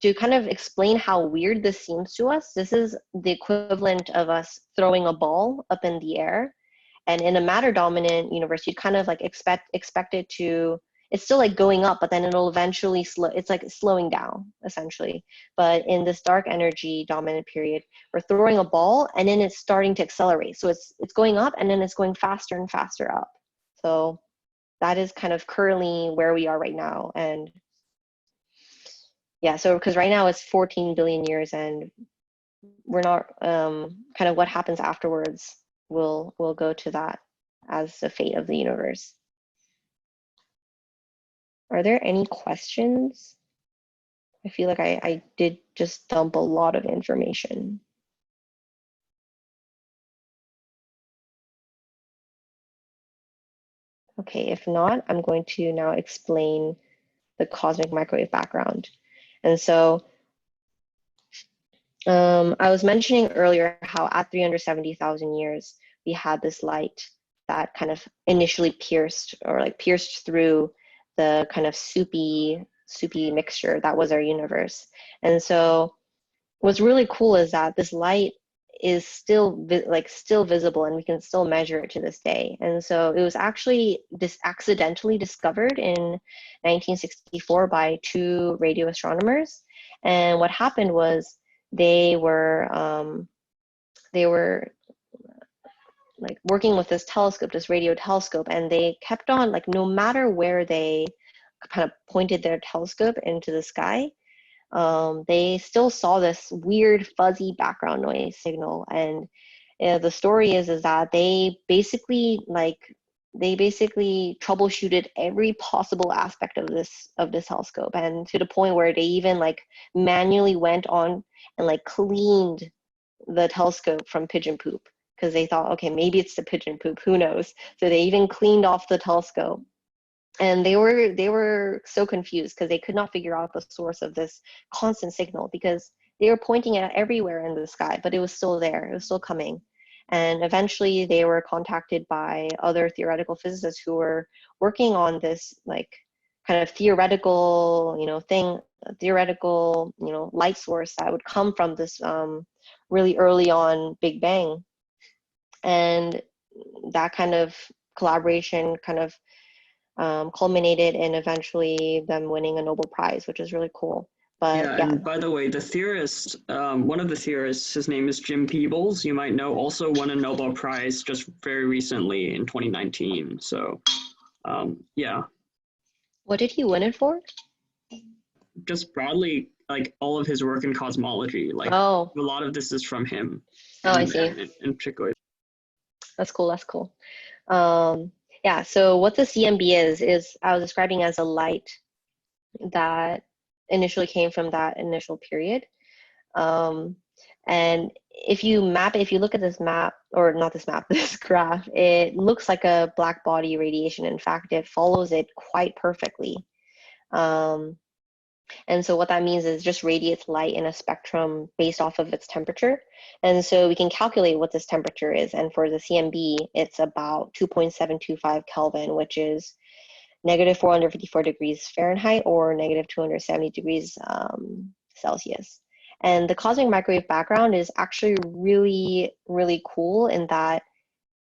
to kind of explain how weird this seems to us, this is the equivalent of us throwing a ball up in the air. And in a matter dominant universe, you'd kind of expect it to, it's still going up, but then it'll eventually it's slowing down essentially. But in this dark energy dominant period, we're throwing a ball and then it's starting to accelerate. So it's going up and then it's going faster and faster up. So that is kind of currently where we are right now. And yeah, so because right now it's 14 billion years, and we're not kind of what happens afterwards will go to that as the fate of the universe. Are there any questions? I feel like I did just dump a lot of information. Okay, if not, I'm going to now explain the cosmic microwave background. And so I was mentioning earlier how at 370,000 years, we had this light that kind of initially pierced through the kind of soupy mixture that was our universe. And so what's really cool is that this light is still visible, and we can still measure it to this day. And so it was actually accidentally discovered in 1964 by two radio astronomers. And what happened was they were working with this telescope, this radio telescope, and they kept on, no matter where they kind of pointed their telescope into the sky, they still saw this weird fuzzy background noise signal. And the story is that they basically troubleshooted every possible aspect of this telescope, and to the point where they even manually went on and cleaned the telescope from pigeon poop, because they thought, okay, maybe it's the pigeon poop, who knows. So they even cleaned off the telescope. And they were so confused because they could not figure out the source of this constant signal, because they were pointing it kind in the sky, but it was still there, it was still coming. And eventually they were contacted by other theoretical physicists who were working on this kind of theoretical light source that would come from this really early on Big Bang. And that kind of collaboration kind of culminated in eventually them winning a Nobel Prize, which is really cool. But
yeah, and by the way, the theorist, one of the theorists, his name is Jim Peebles, you might know, also won a Nobel Prize just very recently in 2019. So yeah.
What did he win it for?
Just broadly, like all of his work in cosmology, like
Oh.
a lot of this is from him.
I see.
In particular.
That's cool. That's cool. Yeah. So what the CMB is I was describing as a light that initially came from that initial period. And if you look at this map, or not this map, this graph, it looks like a black body radiation. In fact, it follows it quite perfectly. And so what that means is just radiates light in a spectrum based off of its temperature. And so we can calculate what this temperature is. And for the CMB, it's about 2.725 Kelvin, which is negative 454 degrees Fahrenheit or negative 270 degrees Celsius. And the cosmic microwave background is actually really, really cool in that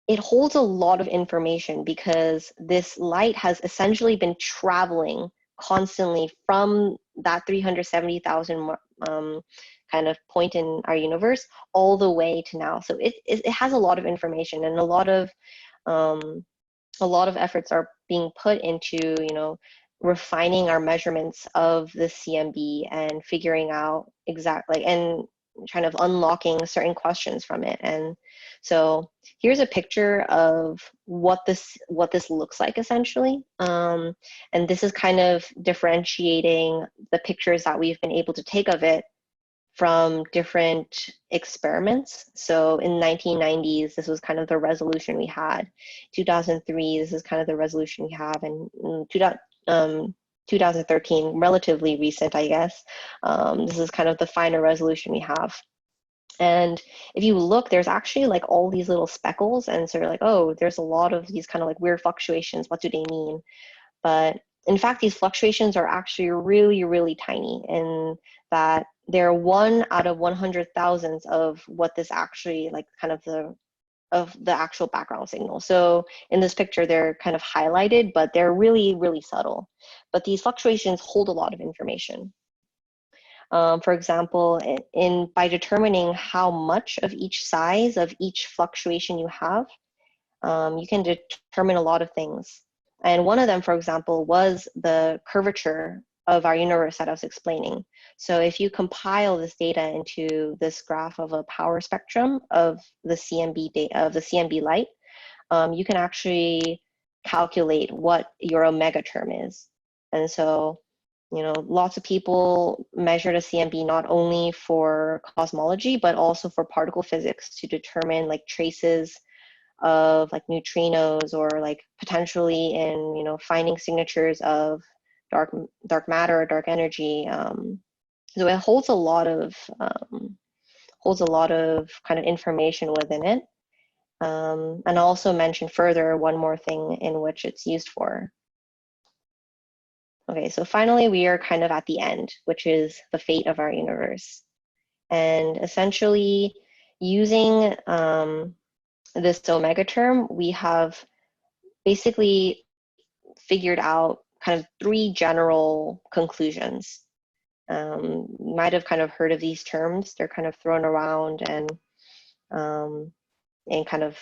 it holds a lot of information, because this light has essentially been traveling constantly from that 370,000 kind of point in our universe all the way to now. So it has a lot of information, and a lot of efforts are being put into, refining our measurements of the CMB and figuring out exactly, and kind of unlocking certain questions from it. And so here's a picture of what this looks like essentially. And this is kind of differentiating the pictures that we've been able to take of it from different experiments. So in 1990s, this was kind of the resolution we had. 2003, this is kind of the resolution we have. And 2013, relatively recent, I guess, this is kind of the finer resolution we have. And if you look, there's actually like all these little speckles, and sort of like, oh, there's a lot of these kind of like weird fluctuations. What do they mean? But in fact, these fluctuations are actually really, really tiny, in that they're 1 out of 100,000 of what this actually, like, kind of the actual background signal. So in this picture, they're kind of highlighted, but they're really, really subtle. But these fluctuations hold a lot of information. For example, by determining how much of each size of each fluctuation you have, you can determine a lot of things. And one of them, for example, was the curvature of our universe that I was explaining. So if you compile this data into this graph of a power spectrum of the CMB light, you can actually calculate what your omega term is. And so, lots of people measured a CMB not only for cosmology, but also for particle physics, to determine like traces of like neutrinos, or like potentially in, finding signatures of dark matter or dark energy. So it holds a lot of kind of information within it. And I'll also mention further one more thing in which it's used for. Okay, so finally we are kind of at the end, which is the fate of our universe. And essentially, using this omega term, we have basically figured out kind of 3 general conclusions. You might have kind of heard of these terms. They're kind of thrown around and in kind of,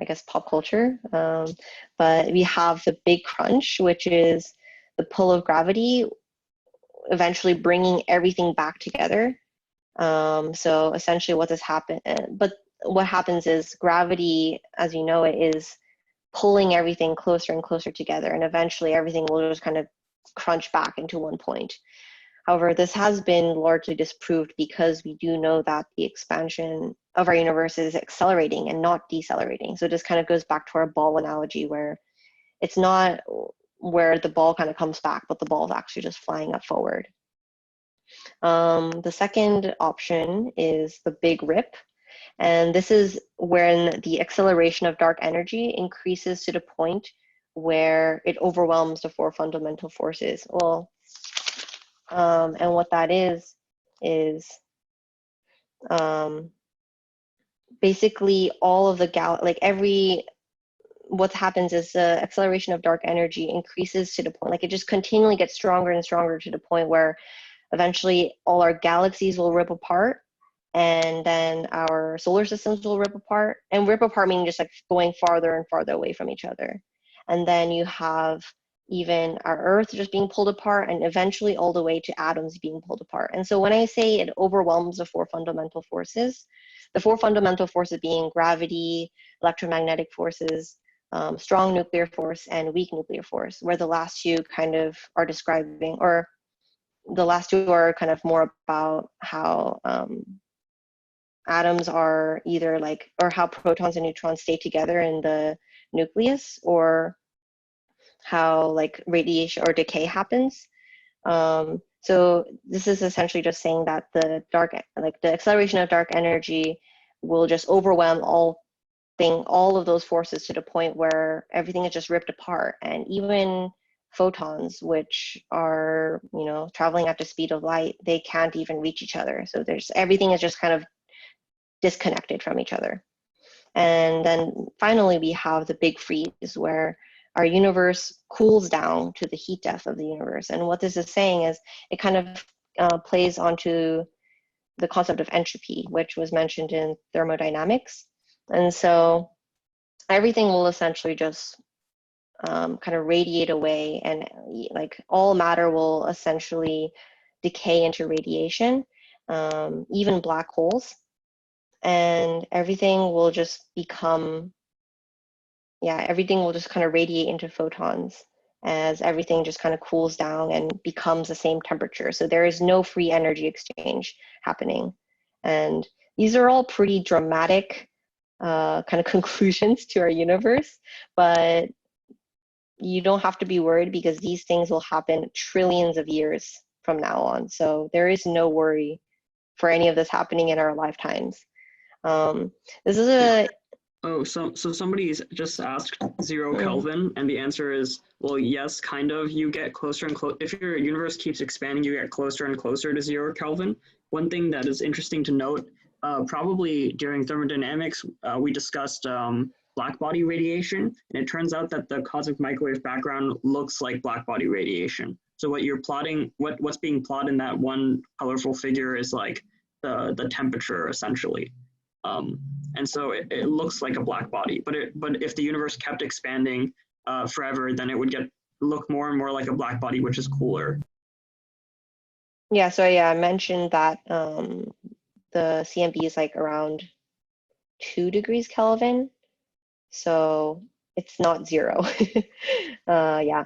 I guess, pop culture. But we have the big crunch, which is the pull of gravity eventually bringing everything back together. So essentially what happens is gravity, as you know it, is pulling everything closer and closer together, and eventually everything will just kind of crunch back into one point. However, this has been largely disproved, because we do know that the expansion of our universe is accelerating and not decelerating. So it just kind of goes back to our ball analogy, where it's not where the ball kind of comes back, but the ball is actually just flying up forward. The second option is the big rip. And this is when the acceleration of dark energy increases to the point where it overwhelms the 4 fundamental forces. Well, and what that is basically all of the what happens is the acceleration of dark energy increases to the point, like it just continually gets stronger and stronger, to the point where eventually all our galaxies will rip apart, and then our solar systems will rip apart. And rip apart meaning just like going farther and farther away from each other. And then you have even our Earth just being pulled apart, and eventually all the way to atoms being pulled apart. And so when I say it overwhelms the four fundamental forces being gravity, electromagnetic forces, strong nuclear force, and weak nuclear force, where the last two kind of are describing, or the last two are kind of more about how atoms are either like, or how protons and neutrons stay together in the nucleus, or how like radiation or decay happens. So this is essentially just saying that the acceleration of dark energy will just overwhelm all of those forces to the point where everything is just ripped apart, and even photons, which are, you know, traveling at the speed of light, they can't even reach each other. So everything is just kind of disconnected from each other. And then finally, we have the big freeze, where our universe cools down to the heat death of the universe. And what this is saying is it kind of plays onto the concept of entropy, which was mentioned in thermodynamics. And so everything will essentially just kind of radiate away, and like all matter will essentially decay into radiation, even black holes. And everything will just everything will just kind of radiate into photons as everything just kind of cools down and becomes the same temperature. So there is no free energy exchange happening. And these are all pretty dramatic kind of conclusions to our universe, but you don't have to be worried, because these things will happen trillions of years from now on. So there is no worry for any of this happening in our lifetimes. This is a
so somebody's just asked 0 Kelvin, and the answer is, well, yes, kind of. You get closer and closer. If your universe keeps expanding, you get closer and closer to 0 Kelvin. One thing that is interesting to note, probably during thermodynamics, we discussed black body radiation, and it turns out that the cosmic microwave background looks like black body radiation. So what you're plotting, what's being plotted in that one colorful figure is like the temperature, essentially. And so it looks like a black body, but if the universe kept expanding forever, then it would look more and more like a black body, which is cooler.
Yeah, so I mentioned that the CMB is like around 2 degrees Kelvin, so it's not 0. Yeah.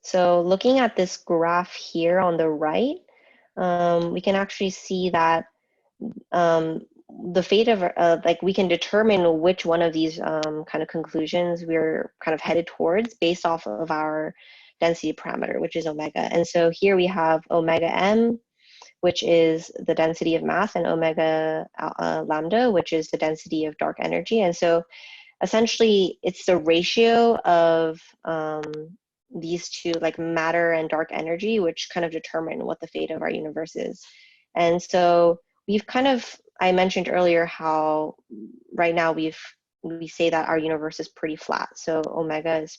So looking at this graph here on the right, we can actually see that the fate of, like, we can determine which one of these kind of conclusions we're kind of headed towards based off of our density parameter, which is omega. And so here we have omega m, which is the density of mass, and omega lambda, which is the density of dark energy. And so essentially it's the ratio of these two, like matter and dark energy, which kind of determine what the fate of our universe is. And so we've kind of, I mentioned earlier how right now we say that our universe is pretty flat. So omega is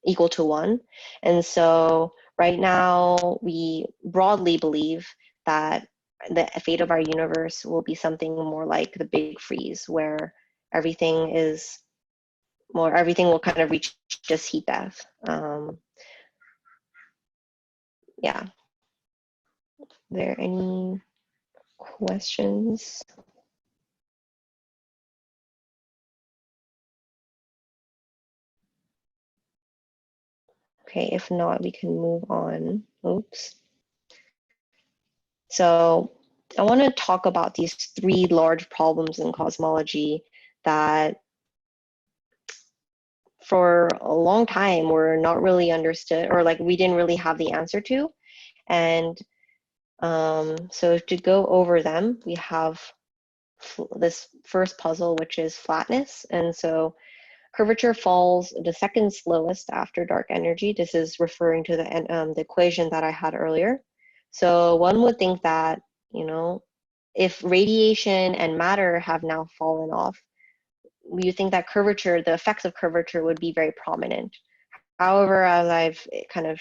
equal to 1. And so right now we broadly believe that the fate of our universe will be something more like the big freeze, where everything will kind of reach just heat death. Yeah. Are there any questions? Okay, if not, we can move on. Oops. So I want to talk about these 3 large problems in cosmology that for a long time were not really understood, or like we didn't really have the answer to. And so to go over them, we have this first puzzle, which is flatness. And so curvature falls the second slowest after dark energy. This is referring to the equation that I had earlier. So one would think that, you know, if radiation and matter have now fallen off, you think that curvature, the effects of curvature would be very prominent. However, as I've kind of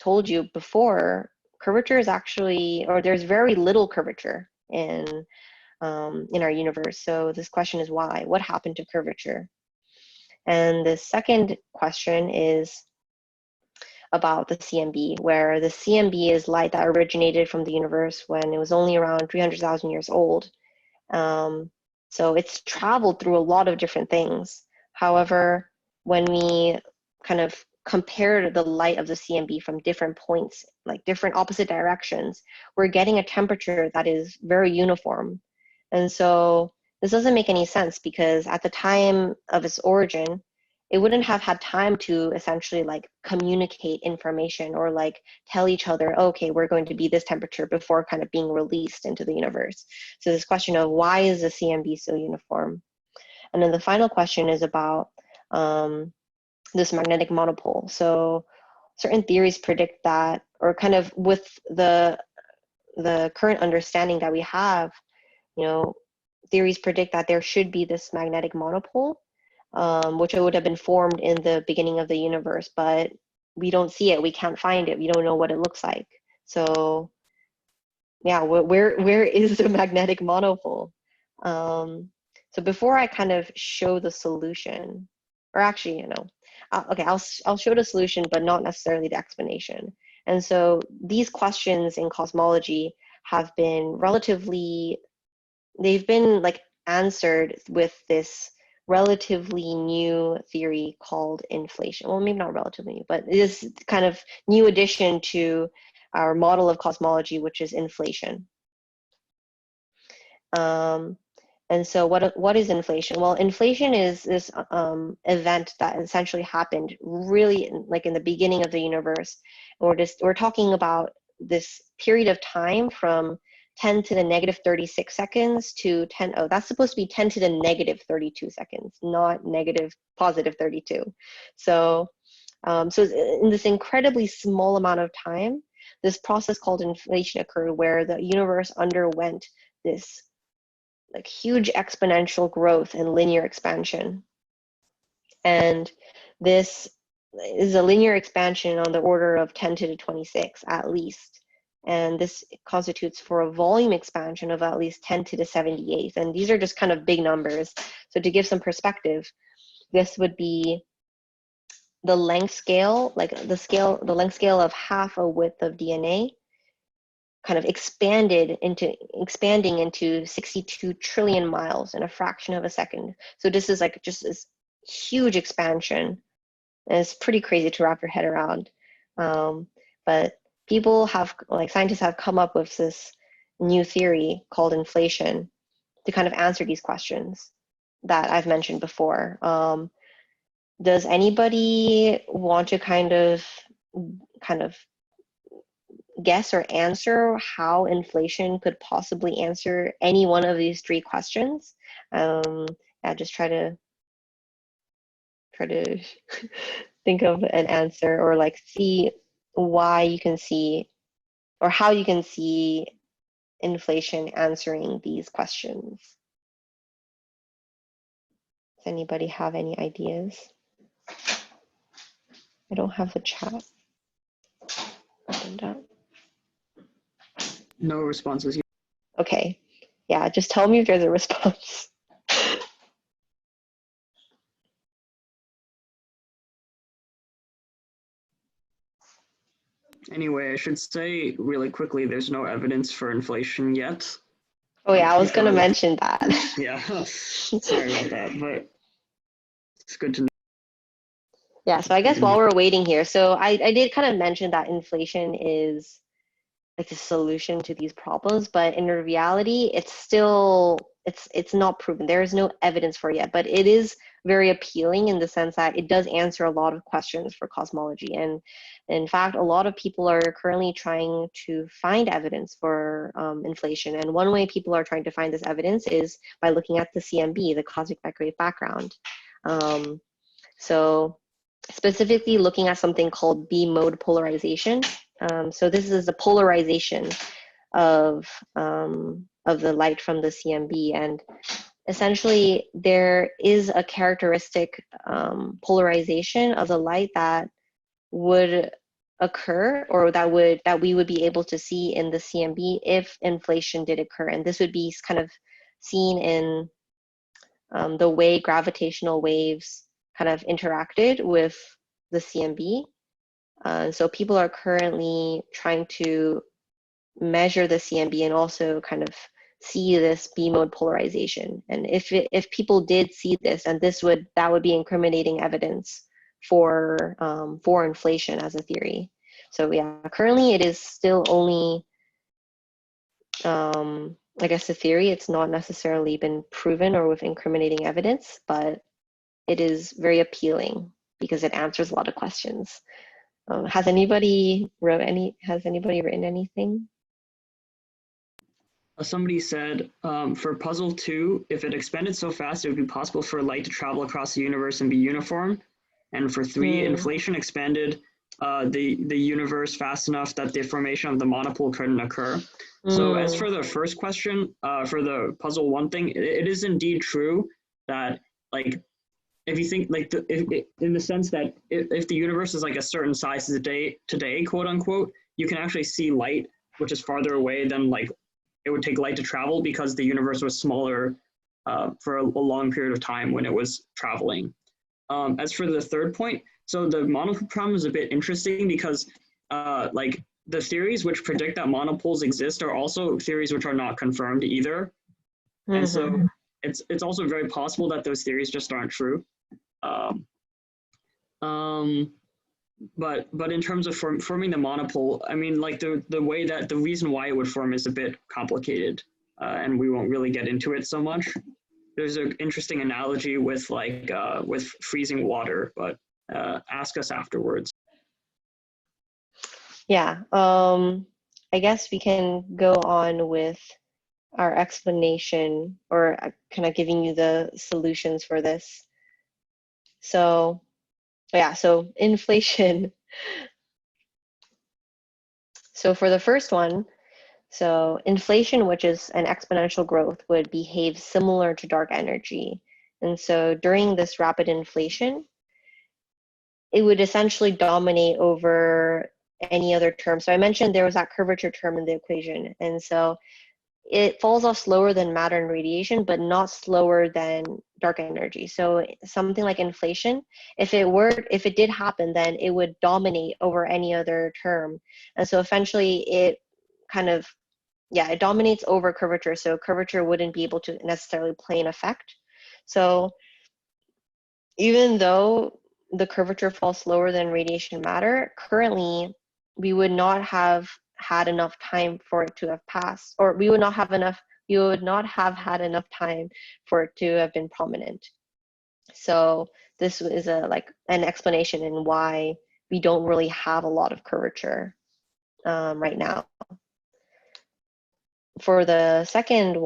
told you before, curvature is actually, or there's very little curvature in in our universe. So this question is why? What happened to curvature? And the second question is about the CMB, where the CMB is light that originated from the universe when it was only around 300,000 years old. So it's traveled through a lot of different things. However, when we kind of compare the light of the CMB from different points, like different opposite directions, we're getting a temperature that is very uniform. And so this doesn't make any sense, because at the time of its origin, it wouldn't have had time to essentially like communicate information or like tell each other, okay, we're going to be this temperature, before kind of being released into the universe. So this question of why is the CMB so uniform? And then the final question is about this magnetic monopole. So certain theories predict that, or kind of with the current understanding that we have, you know, theories predict that there should be this magnetic monopole, which would have been formed in the beginning of the universe, but we don't see it. We can't find it. We don't know what it looks like. So yeah, where is the magnetic monopole? So before I kind of show the solution, or actually, you know, okay, I'll show the solution, but not necessarily the explanation. And so these questions in cosmology have been relatively, they've been like answered with this relatively new theory called inflation. Well, maybe not relatively new, but it is kind of new addition to our model of cosmology, which is inflation. And so what is inflation? Well, inflation is this event that essentially happened really in the beginning of the universe. And we're talking about this period of time from 10 to the negative 36 seconds to 10, oh, that's supposed to be 10 to the negative 32 seconds, not negative positive 32. So, so in this incredibly small amount of time, this process called inflation occurred, where the universe underwent this like huge exponential growth and linear expansion. And this is a linear expansion on the order of 10 to the 26 at least. And this constitutes for a volume expansion of at least 10 to the 78. And these are just kind of big numbers. So to give some perspective, this would be the length scale, like the length scale of half a width of DNA, kind of expanding into 62 trillion miles in a fraction of a second. So this is like just this huge expansion. And it's pretty crazy to wrap your head around. But people have, like scientists have come up with this new theory called inflation to kind of answer these questions that I've mentioned before. Does anybody want to kind of guess or answer how inflation could possibly answer any one of these three questions? Yeah, just try to think of an answer, or like see why you can see, or how you can see inflation answering these questions. Does anybody have any ideas? I don't have the chat opened up.
No responses yet.
Okay, yeah, just tell me if there's a response.
Anyway, I should say really quickly, there's no evidence for inflation yet.
Oh yeah, I was going to mention that.
Yeah, sorry about that, but it's good to know.
Yeah, so I guess while we're waiting here, so I did kind of mention that inflation is like the solution to these problems, but in reality, it's still, it's not proven. There is no evidence for it yet, but it is very appealing in the sense that it does answer a lot of questions for cosmology. And in fact, a lot of people are currently trying to find evidence for inflation. And one way people are trying to find this evidence is by looking at the CMB, the cosmic microwave background. So specifically looking at something called B-mode polarization. So this is the polarization of the light from the CMB, and essentially there is a characteristic polarization of the light that would occur, or that we would be able to see in the CMB if inflation did occur, and this would be kind of seen in the way gravitational waves kind of interacted with the CMB. So people are currently trying to measure the CMB and also kind of see this B mode polarization. And if people did see this, and that would be incriminating evidence for inflation as a theory. So yeah, currently it is still only I guess a theory. It's not necessarily been proven or with incriminating evidence, but it is very appealing because it answers a lot of questions. Has anybody written anything?
Somebody said, for puzzle 2, if it expanded so fast, it would be possible for light to travel across the universe and be uniform. And for 3, inflation expanded the universe fast enough that the formation of the monopole couldn't occur. So as for the first question, for the puzzle 1 thing, it is indeed true that, like, if you think, like, in the sense that if the universe is like a certain size today, quote unquote, you can actually see light, which is farther away than, like, it would take light to travel because the universe was smaller for a long period of time when it was traveling. As for the third point, so the monopole problem is a bit interesting because like the theories which predict that monopoles exist are also theories which are not confirmed either. And so it's also very possible that those theories just aren't true. But in terms of forming the monopole, I mean, like the reason why it would form is a bit complicated, and we won't really get into it so much. There's an interesting analogy with with freezing water, but ask us afterwards.
Yeah, I guess we can go on with our explanation or kind of giving you the solutions for this. So yeah, so inflation. So for the first one, so inflation, which is an exponential growth, would behave similar to dark energy. And so during this rapid inflation, it would essentially dominate over any other term. So I mentioned there was that curvature term in the equation. And so it falls off slower than matter and radiation, but not slower than dark energy. So something like inflation, if it did happen, then it would dominate over any other term. And so eventually it kind of, it dominates over curvature. So curvature wouldn't be able to necessarily play an effect. So even though the curvature falls slower than radiation matter, currently we would not have had enough time for it to have passed, or we would not have had enough time for it to have been prominent. So this is an explanation in why we don't really have a lot of curvature right now. For the second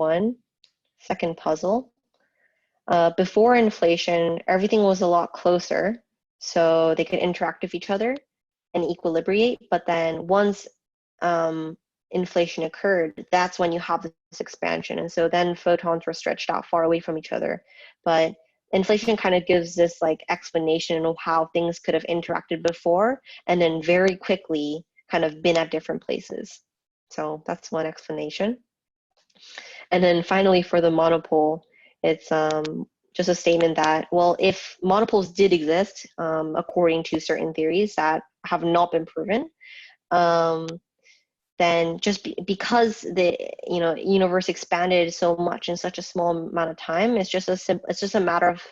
puzzle, before inflation, everything was a lot closer, so they could interact with each other and equilibrate. But then once inflation occurred, that's when you have this expansion. And so then photons were stretched out far away from each other. But inflation kind of gives this explanation of how things could have interacted before and then very quickly kind of been at different places. So that's one explanation. And then finally for the monopole, it's just a statement that, well, if monopoles did exist, according to certain theories that have not been proven, then just because the universe expanded so much in such a small amount of time, it's just a matter of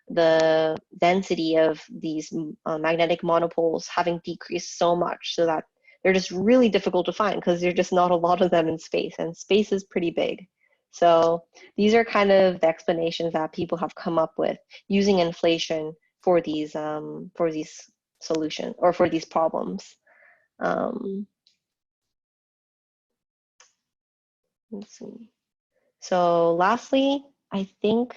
the density of these magnetic monopoles having decreased so much, so that they're just really difficult to find because there's just not a lot of them in space, and space is pretty big. So these are kind of the explanations that people have come up with using inflation for these solutions or for these problems. Let's see. So lastly, I think,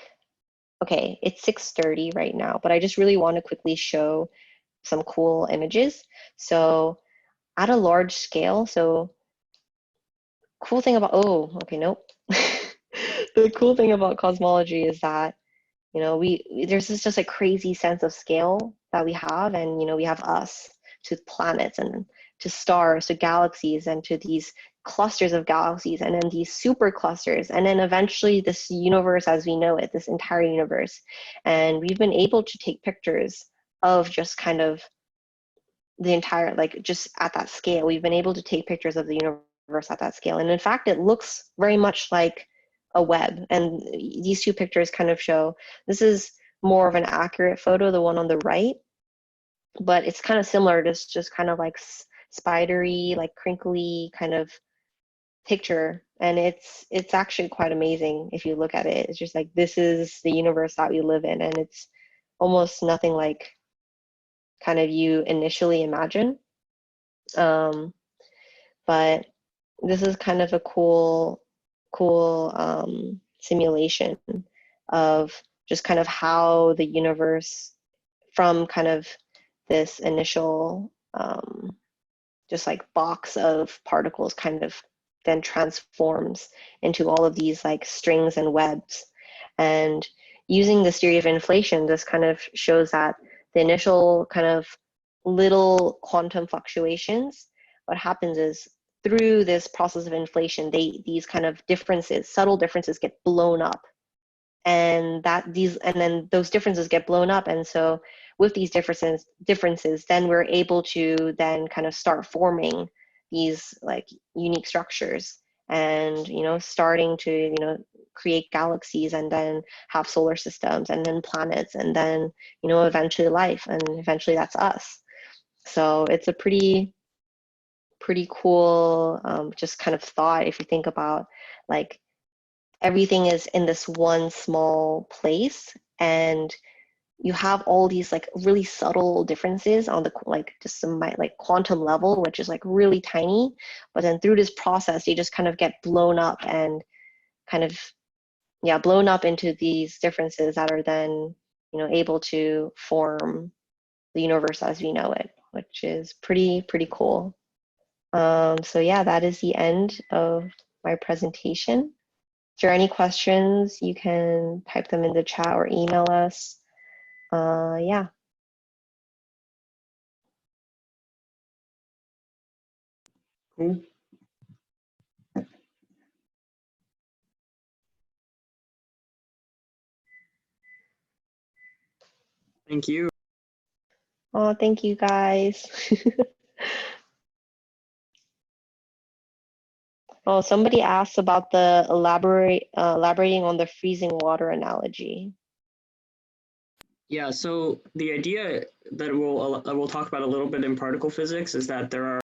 okay, it's 6:30 right now, but I just really want to quickly show some cool images. So at a large scale, so cool thing about, the cool thing about cosmology is that, there's just a crazy sense of scale that we have, and, we have us to planets and to stars, to galaxies, and to these clusters of galaxies, and then these super clusters, and then eventually this universe as we know it, this entire universe. And we've been able to take pictures of just kind of the entire, like just at that scale. We've been able to take pictures of the universe at that scale. And in fact, it looks very much like a web. And these two pictures kind of show, this is more of an accurate photo, the one on the right, but it's kind of similar. It's just kind of like spidery, like crinkly kind of picture. And it's actually quite amazing if you look at it. It's just like, this is the universe that we live in, and it's almost nothing like kind of you initially imagine. But this is kind of a cool simulation of just kind of how the universe, from kind of this initial just like box of particles, kind of then transforms into all of these like strings and webs. And using this theory of inflation, this kind of shows that the initial kind of little quantum fluctuations, what happens is through this process of inflation, these kind of differences, subtle differences, get blown up. And then those differences get blown up. And so with these differences, then we're able to then kind of start forming these like unique structures, and starting to create galaxies, and then have solar systems, and then planets, and then eventually life, and eventually that's us. So it's a pretty cool just kind of thought, if you think about like everything is in this one small place, and you have all these like really subtle differences on the like just some like quantum level, which is like really tiny, but then through this process they just kind of get blown up, and kind of blown up into these differences that are then able to form the universe as we know it, which is pretty cool. So yeah, that is the end of my presentation. If there are any questions, you can type them in the chat or email us. Yeah.
Cool. Thank you.
Oh, thank you guys. Oh, somebody asked about the elaborating on the freezing water analogy.
Yeah, so the idea that we'll talk about a little bit in particle physics is that there are